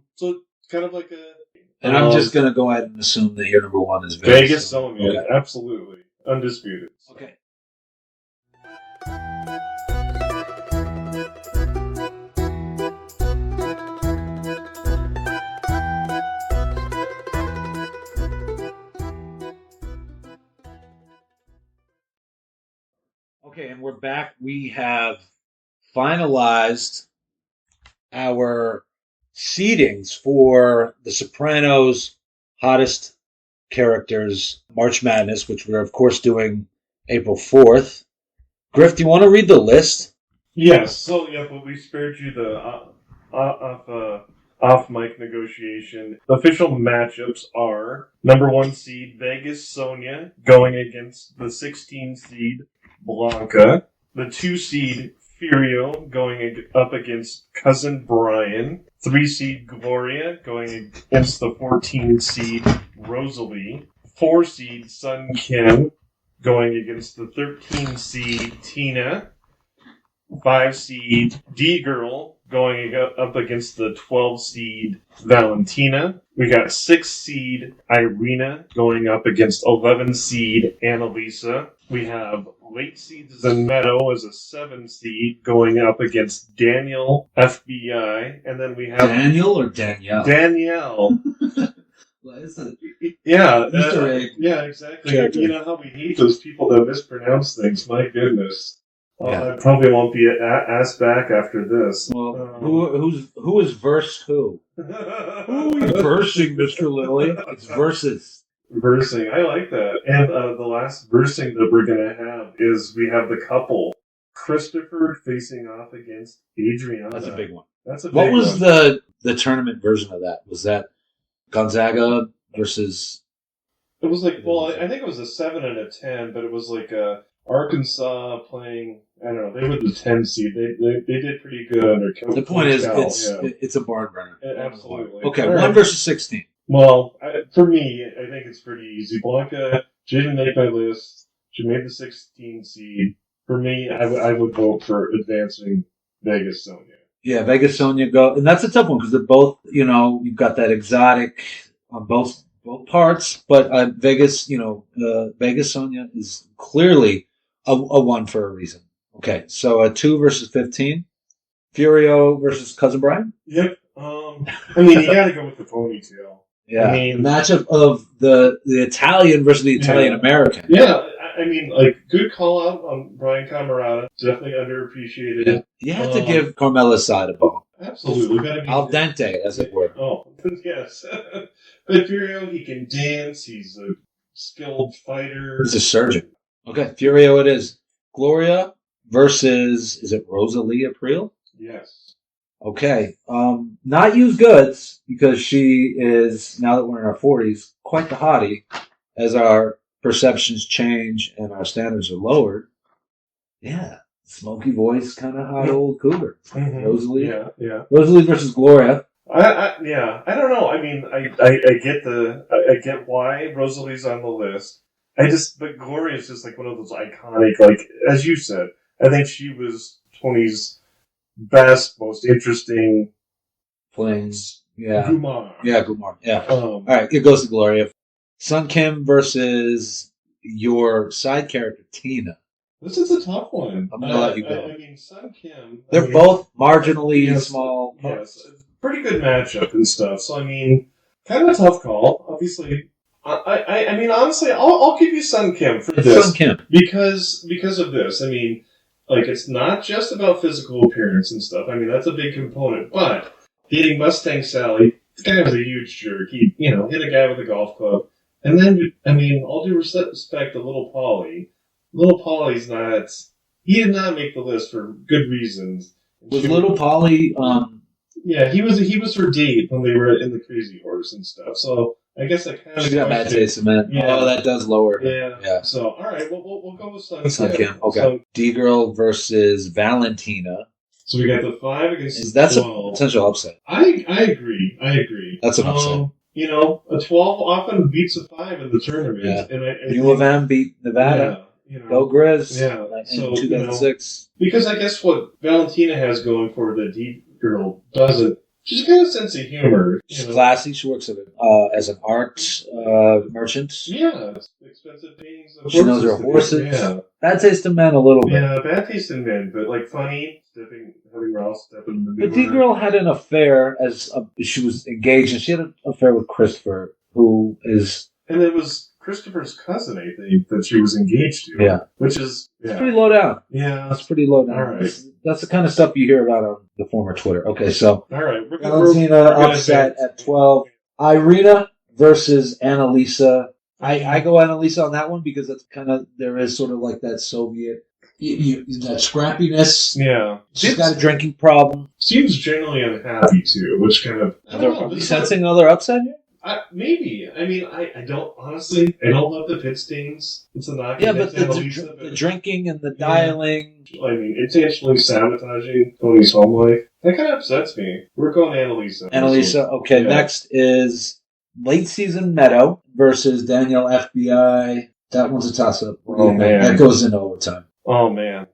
Speaker 2: kind of like a.
Speaker 3: And I'm just gonna go ahead and assume that your number 1 is
Speaker 2: Vegas Sonia. Okay. Absolutely, undisputed.
Speaker 3: Okay. Okay, and we're back. We have finalized our seedings for the Sopranos' hottest characters, March Madness, which we're, of course, doing April 4th. Griff, do you want to read the list?
Speaker 2: Yes. So, but we spared you the off-mic negotiation. Official matchups are number 1 seed, Vegas Sonia, going against the 16 seed, Blanca. The 2 seed, Furio, going up against Cousin Brian. 3 seed, Gloria, going against the 14 seed, Rosalie. 4 seed, Sun Kim, going against the 13 seed, Tina. 5 seed, D-Girl, going up against the 12 seed, Valentina. We got 6 seed, Irina, going up against 11 seed, Annalisa. We have late seed Zanetto as a 7 seed, going up against Daniel, FBI. And then we have...
Speaker 3: Daniel or Danielle?
Speaker 2: Danielle.
Speaker 3: What is it?
Speaker 2: Yeah.
Speaker 3: Easter egg.
Speaker 2: Yeah, exactly.
Speaker 3: Character.
Speaker 2: You know how we hate those people that mispronounce things. My goodness. I probably won't be asked back after this.
Speaker 3: Well, who is verse who? Who is versing, Mr. Lilly? It's verses.
Speaker 2: Versing. I like that. And the last versing that we're going to have is we have the couple. Christopher facing off against Adriana.
Speaker 3: That's a big one.
Speaker 2: What
Speaker 3: was the tournament version of that? Was that Gonzaga versus...
Speaker 2: It was I think it was a 7 and a 10, but it was Arkansas playing. I don't know. They were the 10 seed. They did pretty good under Coach.
Speaker 3: The point is,
Speaker 2: Cal,
Speaker 3: it's a barn burner.
Speaker 2: Absolutely.
Speaker 3: Okay,
Speaker 2: All
Speaker 3: 1
Speaker 2: right.
Speaker 3: versus 16.
Speaker 2: Well, for me, I think it's pretty easy. Blanca, she didn't make my list. She made the 16 seed. For me, I would vote for advancing Vegas Sonia.
Speaker 3: Yeah, Vegas Sonia go, and that's a tough one because they're both, you've got that exotic on both parts, but Vegas, Vegas Sonia is clearly a 1 for a reason. Okay, so 2 versus 15. Furio versus Cousin Brian?
Speaker 2: Yep. You gotta go with the ponytail.
Speaker 3: Yeah. Matchup of the Italian versus the Italian American.
Speaker 2: Yeah. Good call out on Brian Camerata. Definitely underappreciated.
Speaker 3: Yeah. You have to give Carmela's side a bone.
Speaker 2: Absolutely.
Speaker 3: Al dente, as it were.
Speaker 2: Oh, yes. But Furio, he can dance. He's a skilled fighter.
Speaker 3: He's a surgeon. Okay, Furio it is. Gloria versus, is it Rosalie April?
Speaker 2: Yes.
Speaker 3: Okay. Not used goods because she is, now that we're in our 40s, quite the hottie as our perceptions change and our standards are lowered. Yeah. Smoky voice, kind of hot old cougar.
Speaker 2: Mm-hmm.
Speaker 3: Rosalie.
Speaker 2: Yeah.
Speaker 3: Rosalie versus Gloria.
Speaker 2: I don't know. I get why Rosalie's on the list. But Gloria's just like one of those iconic, as you said, I think she was 20's best, most interesting.
Speaker 3: Plains. Yeah.
Speaker 2: Gumar.
Speaker 3: Yeah, Gumar. Yeah.
Speaker 2: All
Speaker 3: right, it goes to Gloria. Sun Kim versus your side character, Tina.
Speaker 2: This is a tough one.
Speaker 3: I'm going to let you go.
Speaker 2: Sun Kim.
Speaker 3: They're both marginally small.
Speaker 2: Yes. Pretty good matchup and stuff. So, kind of a tough call. Obviously, honestly, I'll give you Sun Kim for this.
Speaker 3: Sun Kim.
Speaker 2: Because of this. It's not just about physical appearance and stuff. That's a big component. But dating Mustang Sally, this guy was a huge jerk. He, hit a guy with a golf club. And then, all due respect to Little Polly, Little Polly's not... He did not make the list for good reasons.
Speaker 3: Was Little Polly...
Speaker 2: Yeah, he was her date when they were in the Crazy Horse and stuff. So I guess I kind of
Speaker 3: got bad taste in that.
Speaker 2: Yeah.
Speaker 3: Oh, that does lower.
Speaker 2: Yeah. So all right, we'll go with
Speaker 3: Sun Kim. Okay.
Speaker 2: So,
Speaker 3: D-Girl versus Valentina.
Speaker 2: So we got the 5 against
Speaker 3: that's
Speaker 2: 12.
Speaker 3: A potential upset.
Speaker 2: I agree.
Speaker 3: That's an upset.
Speaker 2: A 12 often beats a 5 in the tournament.
Speaker 3: Yeah.
Speaker 2: And I
Speaker 3: U of M beat Nevada. Go Griff.
Speaker 2: Yeah.
Speaker 3: In 2006.
Speaker 2: Because I guess what Valentina has going for the D-Girl doesn't. She's got a sense of humor.
Speaker 3: She's classy. She works as an art merchant.
Speaker 2: Yeah, expensive paintings.
Speaker 3: She knows her horses.
Speaker 2: Yeah.
Speaker 3: Bad taste in men a little bit.
Speaker 2: Yeah, bad taste in men, but funny, having Ralph step in the middle.
Speaker 3: But D-Girl had an affair she was engaged, and she had an affair with Christopher, who is...
Speaker 2: And it was Christopher's cousin, I think, that she was engaged to.
Speaker 3: Yeah.
Speaker 2: Which is...
Speaker 3: It's pretty low down.
Speaker 2: Yeah.
Speaker 3: It's pretty low down.
Speaker 2: All right.
Speaker 3: That's the kind of stuff you hear about on the former Twitter. Okay, so...
Speaker 2: All right.
Speaker 3: Valentina upset at 12. Irina versus Annalisa. I go Annalisa on that one because that's there is sort of like that Soviet... that scrappiness.
Speaker 2: Yeah.
Speaker 3: She's got a drinking problem.
Speaker 2: Seems generally unhappy, too, which kind of...
Speaker 3: Are we sensing another upset here?
Speaker 2: Maybe. I don't, honestly, I don't love the pit stains. It's a knock.
Speaker 3: Yeah, but the drinking and the dialing.
Speaker 2: Intentionally sabotaging Tony's home life. That kind of upsets me. We're going Annalisa.
Speaker 3: Annalisa, okay. Yeah. Next is late season Meadow versus Danielle FBI. That one's a toss-up.
Speaker 2: Oh, man.
Speaker 3: That goes into overtime.
Speaker 2: Oh, man.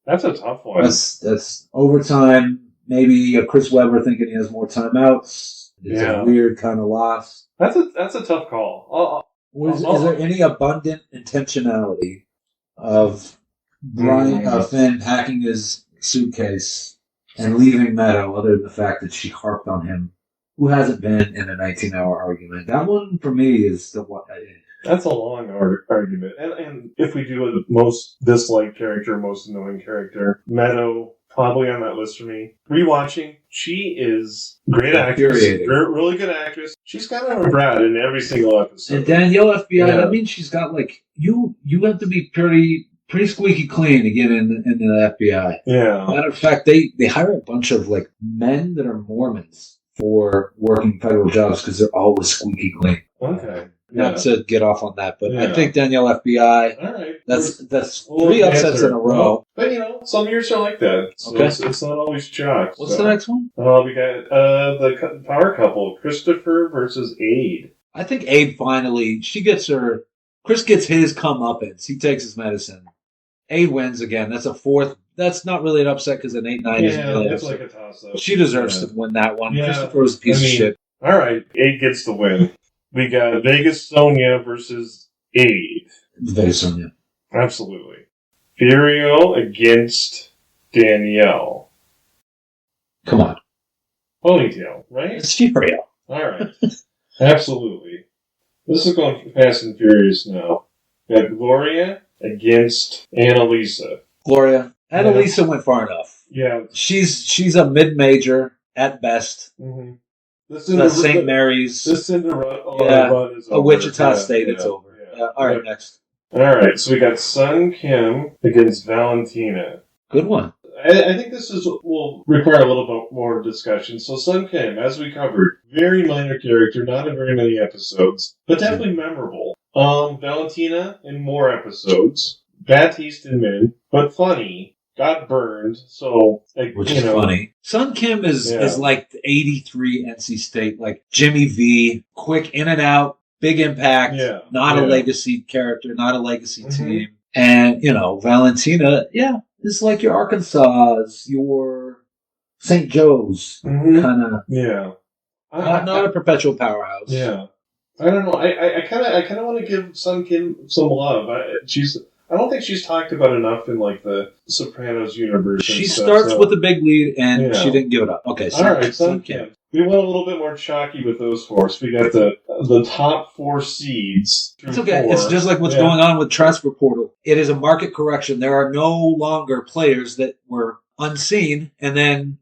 Speaker 2: That's a tough one.
Speaker 3: That's overtime. Maybe a Chris Webber thinking he has more timeouts. It's a weird kind of loss.
Speaker 2: That's a tough call.
Speaker 3: Is there any abundant intentionality of Finn packing his suitcase and leaving Meadow, other than the fact that she harped on him, who hasn't been in a 19-hour argument? That one, for me, is the one.
Speaker 2: That's a long argument. And if we do a most disliked character, most annoying character, Meadow... Probably on that list for me. Rewatching, she is great actress, really good actress. She's kind of a brat in every single episode.
Speaker 3: And Danielle FBI, that means she's got you have to be pretty squeaky clean to get into the FBI.
Speaker 2: Yeah.
Speaker 3: Matter of fact, they hire a bunch of men that are Mormons for working federal jobs because they're always squeaky clean.
Speaker 2: Okay.
Speaker 3: Not to get off on that, but I
Speaker 2: Yeah.
Speaker 3: think Danielle FBI.
Speaker 2: All right.
Speaker 3: That's
Speaker 2: Well,
Speaker 3: 3 upsets
Speaker 2: answer.
Speaker 3: in a row.
Speaker 2: Well, but some years are like that. So
Speaker 3: Okay.
Speaker 2: it's not always chalk.
Speaker 3: What's the next one?
Speaker 2: We got the power couple, Christopher versus Aid.
Speaker 3: I think Abe finally, Chris gets his comeuppance. He takes his medicine. Abe wins again. That's a 4th. That's not really an upset because an 8-9 isn't really an
Speaker 2: it's
Speaker 3: upset.
Speaker 2: like a toss-up.
Speaker 3: She deserves to win that one.
Speaker 2: Yeah.
Speaker 3: Christopher was a piece of shit.
Speaker 2: All right, Aid gets the win. We got Vegas Sonia versus Aid.
Speaker 3: Vegas Sonia.
Speaker 2: Absolutely. Furio against Danielle.
Speaker 3: Come on.
Speaker 2: Ponytail, right?
Speaker 3: It's Furio.
Speaker 2: All right. Absolutely. This is going fast and furious now. We got Gloria against Annalisa.
Speaker 3: Gloria. Annalisa went far enough.
Speaker 2: Yeah.
Speaker 3: She's a mid-major at best.
Speaker 2: Mm-hmm.
Speaker 3: St. Mary's.
Speaker 2: This Cinderella run is
Speaker 3: a
Speaker 2: over.
Speaker 3: Wichita State, it's over.
Speaker 2: Yeah.
Speaker 3: All right, next.
Speaker 2: All right, so we got Sun Kim against Valentina.
Speaker 3: Good one.
Speaker 2: I think this will require a little bit more discussion. So Sun Kim, as we covered, very minor character, not in very many episodes, but definitely memorable. Valentina in more episodes. Bad taste in men, but funny. Got burned, so
Speaker 3: which is funny. Sun Kim is like the 83 NC State, like Jimmy V, quick in and out, big impact, not a legacy character, not a legacy team. And, Valentina, is like your Arkansas, your St. Joe's kind of. Yeah. Not a perpetual powerhouse.
Speaker 2: Yeah. I don't know. I kind of want to give Sun Kim some love. I don't think she's talked about enough in like the Sopranos universe.
Speaker 3: She starts with a big lead, and she didn't give it up. Okay,
Speaker 2: all right, Sun Kim. We went a little bit more chalky with those 4. So we got the top 4 seeds.
Speaker 3: It's okay. It's just like what's going on with Transfer Portal. It is a market correction. There are no longer players that were unseen and then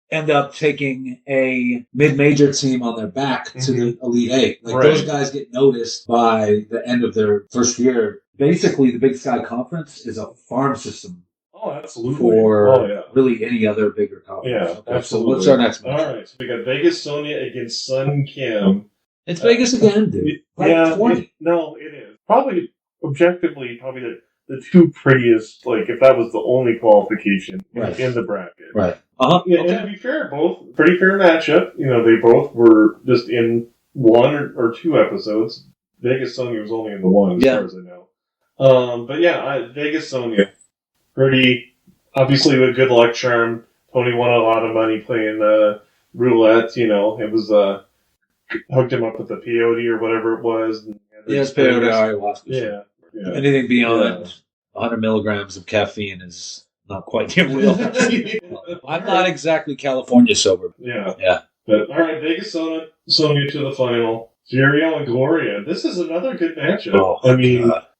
Speaker 3: end up taking a mid-major team on their back to the Elite 8. Like those guys get noticed by the end of their first year. Basically, the Big Sky Conference is a farm system.
Speaker 2: Oh, absolutely.
Speaker 3: For really any other bigger conference.
Speaker 2: Yeah,
Speaker 3: okay,
Speaker 2: absolutely.
Speaker 3: So what's our next match?
Speaker 2: All right, so we got Vegas Sonia against Sun Kim.
Speaker 3: It's Vegas again, dude.
Speaker 2: Yeah, 20. It is. Probably, objectively, the 2 prettiest, like, if that was the only qualification in the bracket.
Speaker 3: Right.
Speaker 2: Yeah, and to be fair, both pretty fair matchup. They both were just in 1 or 2 episodes. Vegas Sonia was only in the 1, as far as I know. But Vegas Sonia, pretty, obviously with good luck charm. Tony won a lot of money playing roulette. It was hooked him up with the peyote or whatever it was.
Speaker 3: It's peyote ayahuasca.
Speaker 2: Yeah.
Speaker 3: Anything beyond 100 milligrams of caffeine is not quite your wheel. I'm not exactly California sober.
Speaker 2: Yeah. But all right, Vegas Sonia to the final. Furio and Gloria. This is another good matchup.
Speaker 3: Oh,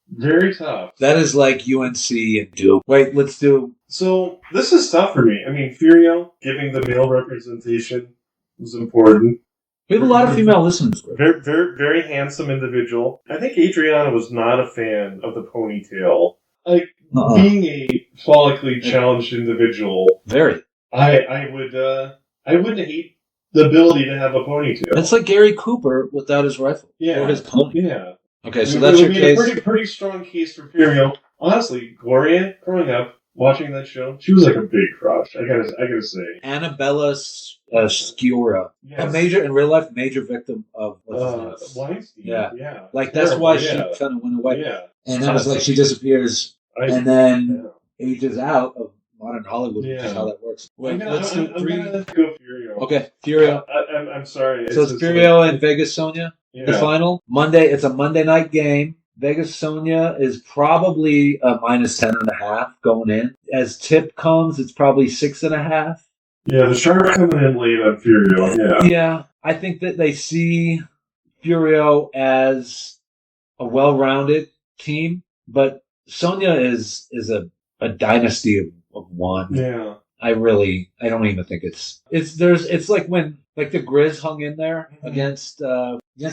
Speaker 2: very tough.
Speaker 3: That is like UNC and Duke. Wait, let's do.
Speaker 2: So this is tough for me. Furio giving the male representation was important.
Speaker 3: We have a lot of female listeners.
Speaker 2: Very, very, very handsome individual. I think Adriana was not a fan of the ponytail. Like being a follically challenged individual.
Speaker 3: Very.
Speaker 2: I wouldn't hate the ability to have a ponytail.
Speaker 3: That's like Gary Cooper without his rifle. Or his pony.
Speaker 2: Yeah.
Speaker 3: Okay, so that's your case.
Speaker 2: A pretty strong case for Furio. Honestly, Gloria, growing up, watching that show, she was like a big crush. I gotta say.
Speaker 3: Annabella Sciorra, a major victim of
Speaker 2: Weinstein.
Speaker 3: Yeah. Like that's why she kind of went away.
Speaker 2: Yeah.
Speaker 3: And that was like she disappears and then ages out of modern Hollywood, which is how that works. Wait, let's do 3.
Speaker 2: I'm gonna go Furio.
Speaker 3: Okay, Furio.
Speaker 2: I'm sorry.
Speaker 3: So it's Furio and Vegas Sonia. The final Monday. It's a Monday night game. Vegas Sonia is probably a -10.5 going in. As tip comes, it's probably 6.5.
Speaker 2: Yeah, the sharp coming in late on Furio.
Speaker 3: Yeah, I think that they see Furio as a well-rounded team, but Sonia is a dynasty of one.
Speaker 2: Yeah.
Speaker 3: I don't even think it's like when the Grizz hung in there against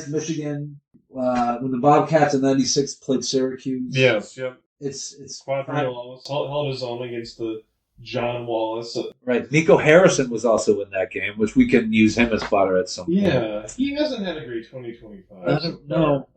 Speaker 3: Michigan when the Bobcats in '96 played Syracuse.
Speaker 2: Yes, yep.
Speaker 3: It's
Speaker 2: Quadrill almost held his own against the John Wallace.
Speaker 3: Right. Nico Harrison was also in that game, which we can use him as fodder at some point.
Speaker 2: Yeah, he hasn't had a great 2025.
Speaker 3: I don't know.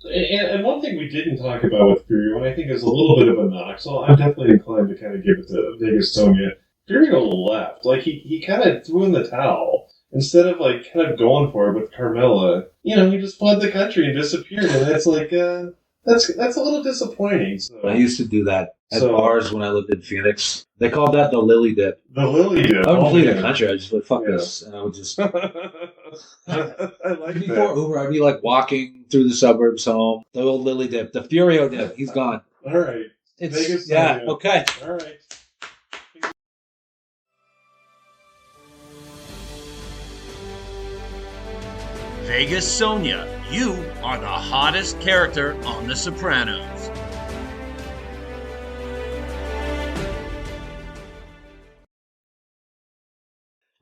Speaker 2: And one thing we didn't talk about with Furio, and I think is a little bit of a knock, so I'm definitely inclined to kind of give it to Vegas Sonia. Furio left. Like, he kind of threw in the towel. Instead of, like, kind of going for it with Carmella, he just fled the country and disappeared. And that's like, that's a little disappointing. So.
Speaker 3: I used to do that at bars when I lived in Phoenix. They called that the lily dip.
Speaker 2: The lily dip.
Speaker 3: I wouldn't flee the country. I just like, fuck this. And I would just...
Speaker 2: I like
Speaker 3: Before Uber, I'd be, like, walking through the suburbs home. The old lily dip. The Furio dip. He's gone.
Speaker 2: All right.
Speaker 3: Vegas, yeah, okay.
Speaker 2: All right.
Speaker 1: Vegas Sonia, you are the hottest character on The Sopranos.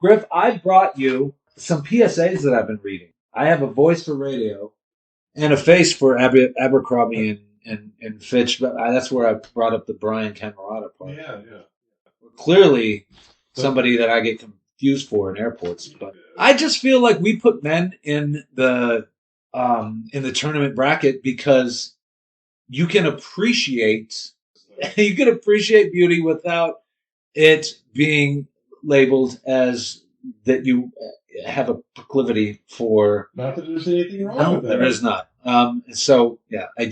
Speaker 3: Griff, I brought you some PSAs that I've been reading. I have a voice for radio and a face for Abercrombie and Fitch, but that's where I brought up the Brian Camerata part.
Speaker 2: Yeah.
Speaker 3: Clearly somebody that I get confused for in airports, but I just feel like we put men in the tournament bracket because you can appreciate beauty without it being labeled as that you have a proclivity for.
Speaker 2: Not that there's anything wrong with that.
Speaker 3: There is not. So yeah, I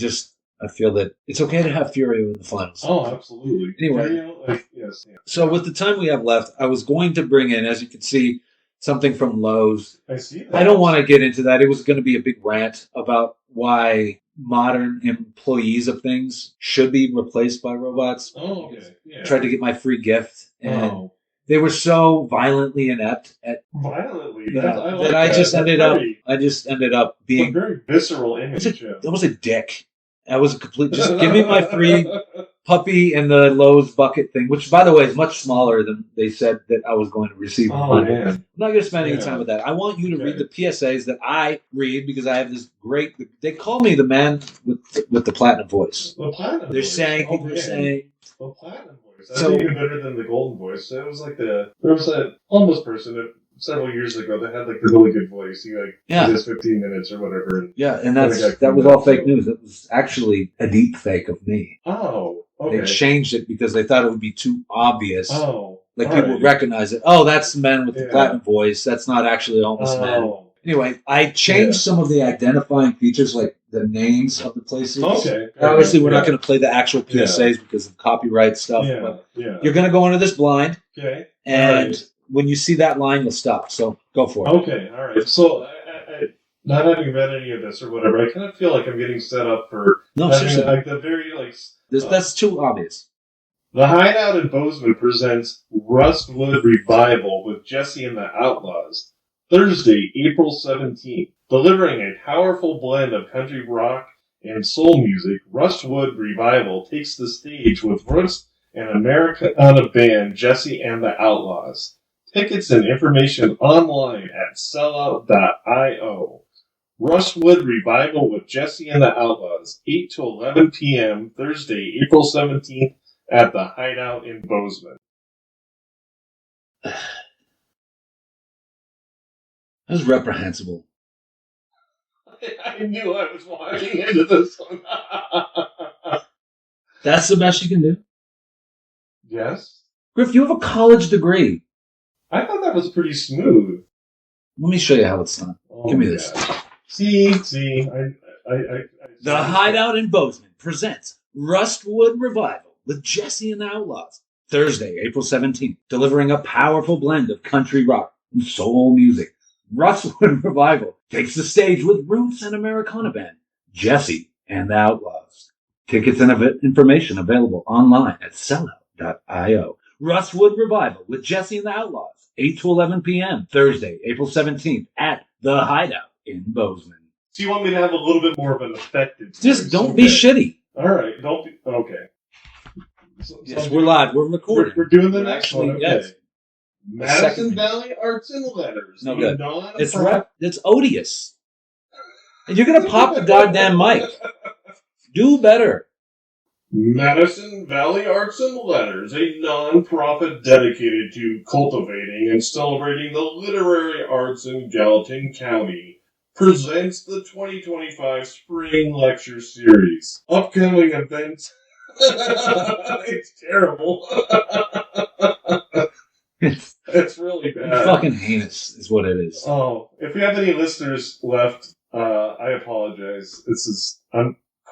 Speaker 3: feel that it's okay to have Furio in the finals.
Speaker 2: Oh, absolutely.
Speaker 3: Anyway,
Speaker 2: yes.
Speaker 3: So with the time we have left, I was going to bring in, as you can see, something from Lowe's.
Speaker 2: I see that.
Speaker 3: I don't want to get into that. It was going to be a big rant about why modern employees of things should be replaced by robots.
Speaker 2: Oh, okay. Yeah.
Speaker 3: I tried to get my free gift, and they were so violently inept at that I just ended up being
Speaker 2: a very visceral image.
Speaker 3: I was a dick. I was a complete. Just give me my free puppy and the Lowe's bucket thing, which, by the way, is much smaller than they said that I was going to receive.
Speaker 2: Oh, man.
Speaker 3: I'm not going to spend any time with that. I want you to read the PSAs that I read because I have this great. They call me the man with the platinum voice.
Speaker 2: The platinum.
Speaker 3: They're saying people are saying
Speaker 2: the platinum voice. That's even better than the golden voice. It was like there was a homeless person that several years ago that had like the really good voice. He did his 15 minutes or whatever.
Speaker 3: And that was all fake news. It was actually a deep fake of me.
Speaker 2: Oh, okay.
Speaker 3: They changed it because they thought it would be too obvious.
Speaker 2: Oh,
Speaker 3: like people would recognize it. Oh, that's the man with the platinum voice. That's not actually a homeless man. Anyway, I changed some of the identifying features, like the names of the places.
Speaker 2: Okay.
Speaker 3: Obviously, we're not going to play the actual PSAs because of copyright stuff. But you're going to go into this blind.
Speaker 2: Okay.
Speaker 3: And when you see that line, you'll stop. So go for it.
Speaker 2: Okay, all right. So, not having read any of this or whatever, I kind of feel like I'm getting set up for having like the very
Speaker 3: that's too obvious.
Speaker 2: The Hideout in Bozeman presents Rustwood Revival with Jesse and the Outlaws, Thursday, April 17th. Delivering a powerful blend of country rock and soul music, Rustwood Revival takes the stage with Rust and Americana band Jesse and the Outlaws. Tickets and information online at sellout.io. Rustwood Revival with Jesse and the Outlaws, 8 to 11 p.m. Thursday, April 17th at the Hideout in Bozeman.
Speaker 3: That was reprehensible.
Speaker 2: I knew I was walking into this one.
Speaker 3: That's the best you can do?
Speaker 2: Yes.
Speaker 3: Griff, you have a college degree.
Speaker 2: I thought that was pretty smooth.
Speaker 3: Let me show you how it's done. Give me this.
Speaker 2: See.
Speaker 3: The Hideout in Bozeman presents Rustwood Revival with Jesse and the Outlaws. Thursday, April 17th, delivering a powerful blend of country rock and soul music. Rustwood Revival takes the stage with Roots and Americana band Jesse and the Outlaws. Tickets and information available online at sellout.io. Rustwood Revival with Jesse and the Outlaws, 8 to 11 p.m. Thursday, April 17th at the Hideout in Bozeman.
Speaker 2: So you want me to have a little bit more of an effective voice?
Speaker 3: Just don't be shitty.
Speaker 2: All right, don't be... Okay.
Speaker 3: Yes, we're live. We're recording.
Speaker 2: We're doing the next one. Okay.
Speaker 3: Yes.
Speaker 2: Madison Valley Arts and Letters.
Speaker 3: No good. It's odious. And you're going to pop the goddamn mic. Do better.
Speaker 2: Madison Valley Arts and Letters, a non-profit dedicated to cultivating and celebrating the literary arts in Gallatin County, presents the 2025 Spring Lecture Series. Upcoming events... It's terrible. It's really bad.
Speaker 3: It's fucking heinous is what it is.
Speaker 2: Oh, if we have any listeners left, I apologize.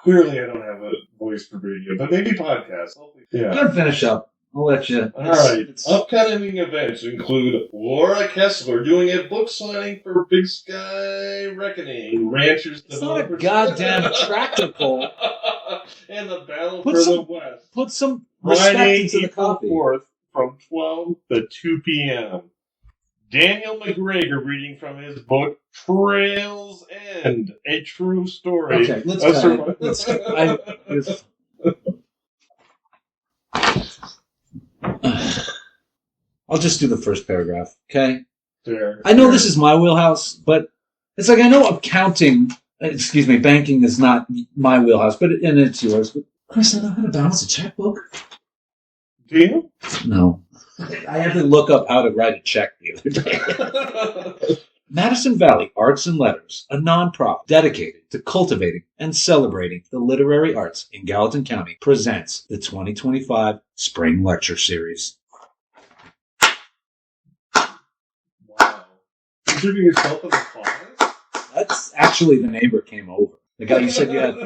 Speaker 2: Clearly I don't have a voice for radio, but maybe podcast. Yeah.
Speaker 3: I'm going to finish up. I'll let you.
Speaker 2: All right. Upcoming events include Laura Kessler doing a book signing for Big Sky Reckoning, Ranchers
Speaker 3: It's not a goddamn tractor pull.
Speaker 2: And the Battle for the West.
Speaker 3: Put some respect
Speaker 2: Friday,
Speaker 3: into the
Speaker 2: April
Speaker 3: coffee.
Speaker 2: 4th from 12 to 2 p.m. Daniel McGregor reading from his book Trails End, a true story.
Speaker 3: Okay, let's go. I'll just do the first paragraph, okay?
Speaker 2: Fair.
Speaker 3: I know this is my wheelhouse, but it's like I know banking is not my wheelhouse, and it's yours. But Chris, I know how to balance a checkbook.
Speaker 2: Do you?
Speaker 3: No. I had to look up how to write a check the other day. Madison Valley Arts and Letters, a nonprofit dedicated to cultivating and celebrating the literary arts in Gallatin County, presents the 2025 Spring Lecture Series.
Speaker 2: Wow. You giving yourself an applause?
Speaker 3: That's actually the neighbor came over. The guy you said you had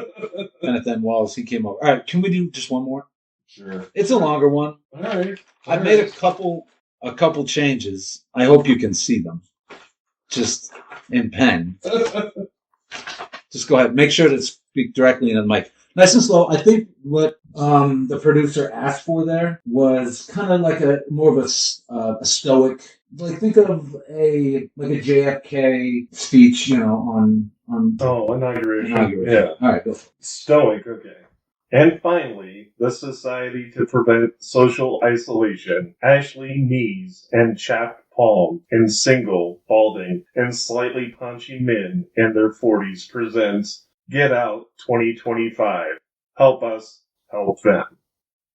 Speaker 3: Jonathan Walls, he came over. All right, can we do just one more?
Speaker 2: Sure.
Speaker 3: It's a longer one.
Speaker 2: All right.
Speaker 3: I've made a couple changes. I hope you can see them. Just in pen. Just go ahead. Make sure to speak directly into the mic. Nice and slow. I think what the producer asked for there was kind of like more of a stoic. Like think of a JFK speech, on.
Speaker 2: Inauguration. Yeah.
Speaker 3: All right, go for it.
Speaker 2: Stoic. Okay. And finally, the Society to Prevent Social Isolation, Ashley Knees and Chapped Palm in Single, Balding, and Slightly Paunchy Men in Their 40s presents Get Out 2025. Help us, help them.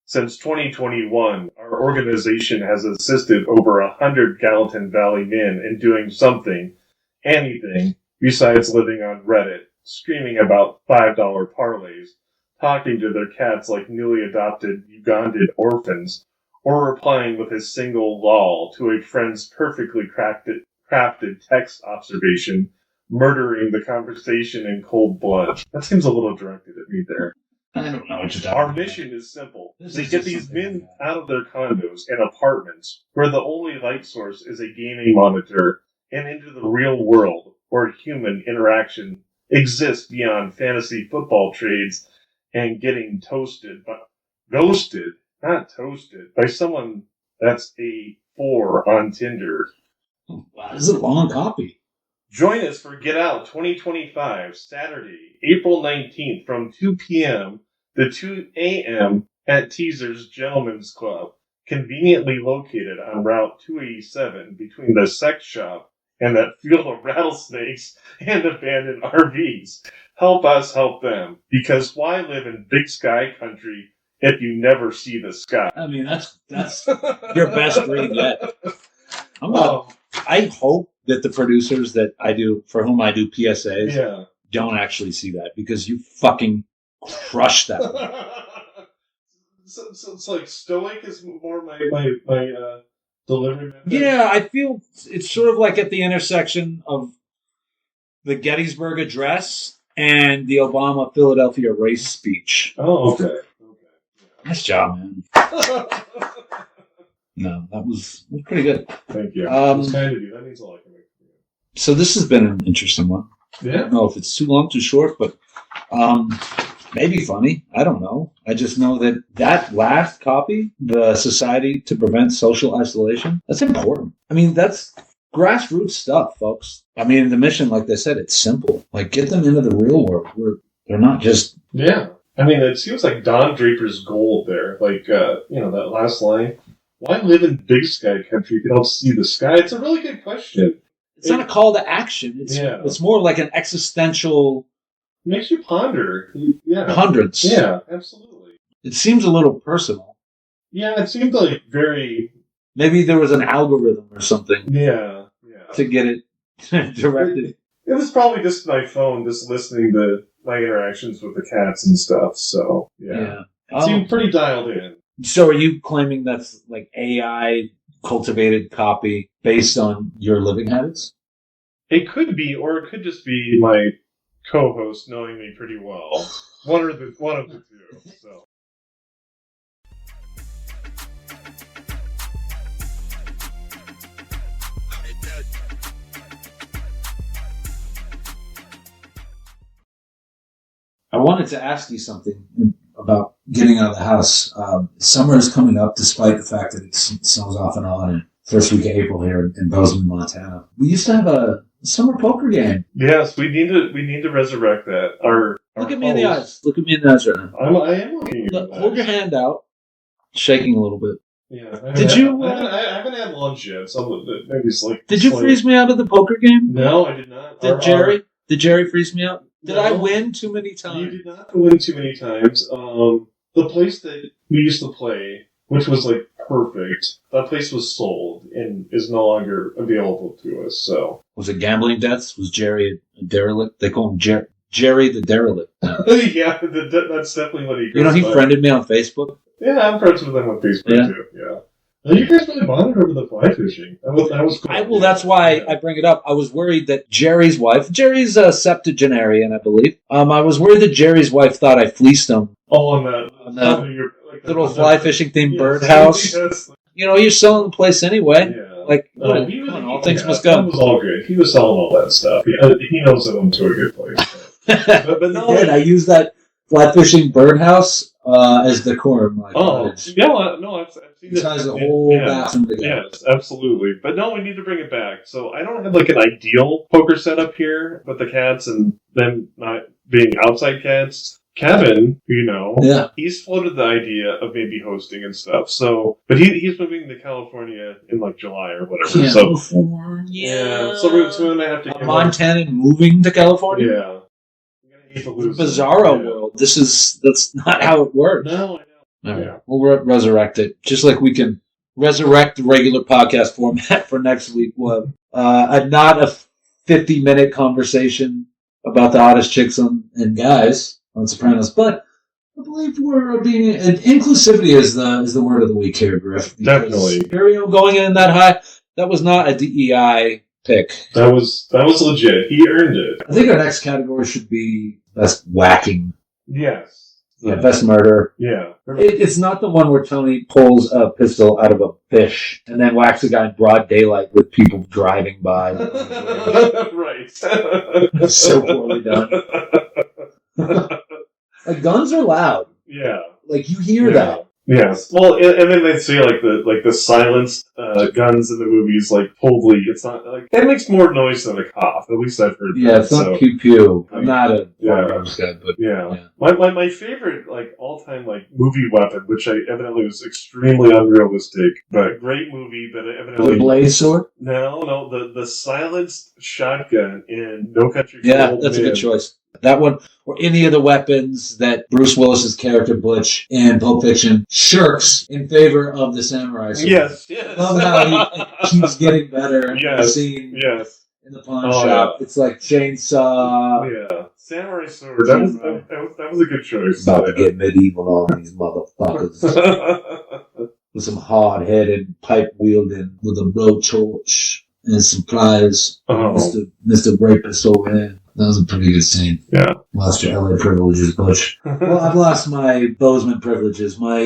Speaker 2: Since 2021, our organization has assisted over 100 Gallatin Valley men in doing something, anything, besides living on Reddit, screaming about $5 parlays, talking to their cats like newly adopted Ugandan orphans, or replying with a single lol to a friend's perfectly crafted text observation, murdering the conversation in cold blood. That seems a little directed at me there.
Speaker 3: I don't know what you're talking
Speaker 2: Our
Speaker 3: about.
Speaker 2: mission is simple.
Speaker 3: This
Speaker 2: They
Speaker 3: is
Speaker 2: get
Speaker 3: just
Speaker 2: these
Speaker 3: something
Speaker 2: men
Speaker 3: like that.
Speaker 2: out of their condos and apartments, where the only light source is a gaming monitor, and into the real world, where human interaction exists beyond fantasy football trades and getting ghosted, not toasted, by someone that's a 4 on Tinder.
Speaker 3: Wow, this is a long copy.
Speaker 2: Join us for Get Out 2025, Saturday, April 19th from 2 p.m. to 2 a.m. at Teaser's Gentlemen's Club, conveniently located on Route 287 between the sex shop and that field of rattlesnakes and abandoned RVs. Help us help them, because why live in big sky country if you never see the sky?
Speaker 3: I mean, that's your best read yet. I hope that the producers for whom I do PSAs don't actually see that, because you fucking crushed that one.
Speaker 2: So it's like stoic is more my delivery method?
Speaker 3: Yeah, I feel it's sort of like at the intersection of the Gettysburg Address and the Obama Philadelphia race speech.
Speaker 2: Oh, okay.
Speaker 3: Nice job, man. No, that was pretty good.
Speaker 2: Thank you. It's kind of you. That means a lot to me.
Speaker 3: So this has been an interesting one.
Speaker 2: Yeah.
Speaker 3: I don't know if it's too long, too short, but maybe funny. I don't know. I just know that last copy, the Society to Prevent Social Isolation, that's important. I mean, that's grassroots stuff, folks. I mean, the mission, like they said, it's simple. Like, get them into the real world where they're not just...
Speaker 2: Yeah. I mean, it seems like Don Draper's gold there. Like, that last line. Why live in big sky country if you don't see the sky? It's a really good question.
Speaker 3: It's not a call to action. It's more like an existential...
Speaker 2: Makes you ponder. Yeah.
Speaker 3: Hundreds.
Speaker 2: Yeah, absolutely.
Speaker 3: It seems a little personal.
Speaker 2: Yeah, it seemed like very...
Speaker 3: Maybe there was an algorithm or something.
Speaker 2: Yeah.
Speaker 3: To get it directed.
Speaker 2: It was probably just my phone, just listening to my interactions with the cats and stuff, so, yeah. It seemed pretty dialed in.
Speaker 3: So are you claiming that's like AI cultivated copy based on your living habits?
Speaker 2: It could be, or it could just be my co-host knowing me pretty well. One of the two, so.
Speaker 3: I wanted to ask you something about getting out of the house. Summer is coming up, despite the fact that it snows off and on. And first week of April here in Bozeman, Montana. We used to have a summer poker game.
Speaker 2: Yes, we need to resurrect that.
Speaker 3: Look at me in the eyes. Look at me in the eyes right now.
Speaker 2: I am looking at you.
Speaker 3: Hold your hand out. Shaking a little bit.
Speaker 2: Yeah. I haven't had lunch yet, so maybe it's like.
Speaker 3: Did you freeze me out of the poker game?
Speaker 2: No, I did not.
Speaker 3: Did Jerry freeze me out? Did I win too many times?
Speaker 2: You did not win too many times. The place that we used to play, which was like perfect, that place was sold and is no longer available to us. So
Speaker 3: was it gambling debts? Was Jerry a derelict? They call him Jerry the derelict.
Speaker 2: Yeah, that's definitely what he.
Speaker 3: You know, he friended me on Facebook.
Speaker 2: Yeah, I'm friends with him on Facebook too. Yeah. You guys really bonded over the fly fishing. That was cool.
Speaker 3: Well, that's why I bring it up. I was worried that Jerry's wife, Jerry's a septuagenarian, I believe. I was worried that Jerry's wife thought I fleeced him.
Speaker 2: Oh, on that
Speaker 3: little fly fishing themed birdhouse. Yes. You know, you're selling the place anyway. Yeah. Like, all things must go.
Speaker 2: That was all good. He was selling all that stuff. He knows that I'm to a good place.
Speaker 3: but no, I used that fly fishing birdhouse as decorum.
Speaker 2: I've seen
Speaker 3: it. Has a whole bathroom together.
Speaker 2: Yes, absolutely. But no, we need to bring it back. So I don't have like an ideal poker setup here with the cats and them not being outside cats. Kevin, he's floated the idea of maybe hosting and stuff. So, but he's moving to California in like July or whatever.
Speaker 3: California.
Speaker 2: So we're gonna have to.
Speaker 3: Montana moving to California.
Speaker 2: Yeah.
Speaker 3: It's a bizarro world. That's not how it works.
Speaker 2: No, I know.
Speaker 3: Yeah. We'll resurrect it. Just like we can resurrect the regular podcast format for next week. We'll have not a 50-minute conversation about the hottest chicks and guys on Sopranos, but I believe we're being inclusivity is the word of the week here, Griff.
Speaker 2: Definitely.
Speaker 3: Furio going in that high, that was not a DEI pick.
Speaker 2: That was legit. He earned it.
Speaker 3: I think our next category should be best whacking.
Speaker 2: Yes.
Speaker 3: Yeah, best murder.
Speaker 2: Yeah.
Speaker 3: It's not the one where Tony pulls a pistol out of a fish and then whacks a guy in broad daylight with people driving by.
Speaker 2: Right.
Speaker 3: It's so poorly done. Like, guns are loud.
Speaker 2: Yeah.
Speaker 3: Like, you hear that.
Speaker 2: Yes. Well, and then they say the silenced guns in the movies, like totally. It's not like that makes more noise than a cough. At least I've heard.
Speaker 3: Yeah, it's not pew pew. I'm not a firearms guy, but
Speaker 2: yeah. My favorite all time movie weapon, which evidently was extremely unrealistic, but great movie. But evidently
Speaker 3: the blaze sword.
Speaker 2: No, the silenced shotgun in No Country for
Speaker 3: Old
Speaker 2: Men.
Speaker 3: That's a good choice. That one, or any of the weapons that Bruce Willis's character Butch in Pulp Fiction shirks in favor of the samurai sword.
Speaker 2: Yes.
Speaker 3: Love how he keeps getting better.
Speaker 2: Yes.
Speaker 3: In the pawn
Speaker 2: Yeah.
Speaker 3: shop. It's like chainsaw.
Speaker 2: Yeah. Samurai sword. That was a good choice.
Speaker 3: About to get medieval on these motherfuckers. With some hard-headed, pipe-wielding with a blowtorch and some pliers. Mr. Rapist over there. That was a pretty good scene.
Speaker 2: Yeah.
Speaker 3: Lost your LA privileges, Butch. Well, I've lost my Bozeman privileges. My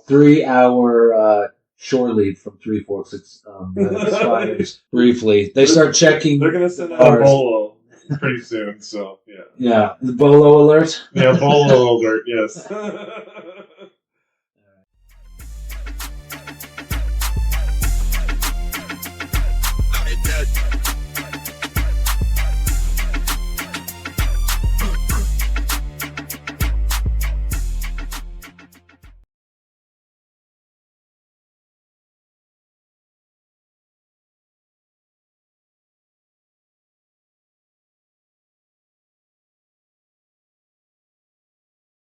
Speaker 3: 3-hour shore leave from Three Forks expires briefly. They start checking.
Speaker 2: They're going to send out a bolo pretty soon, so yeah.
Speaker 3: Yeah. The bolo alert?
Speaker 2: Yeah, bolo alert, yes.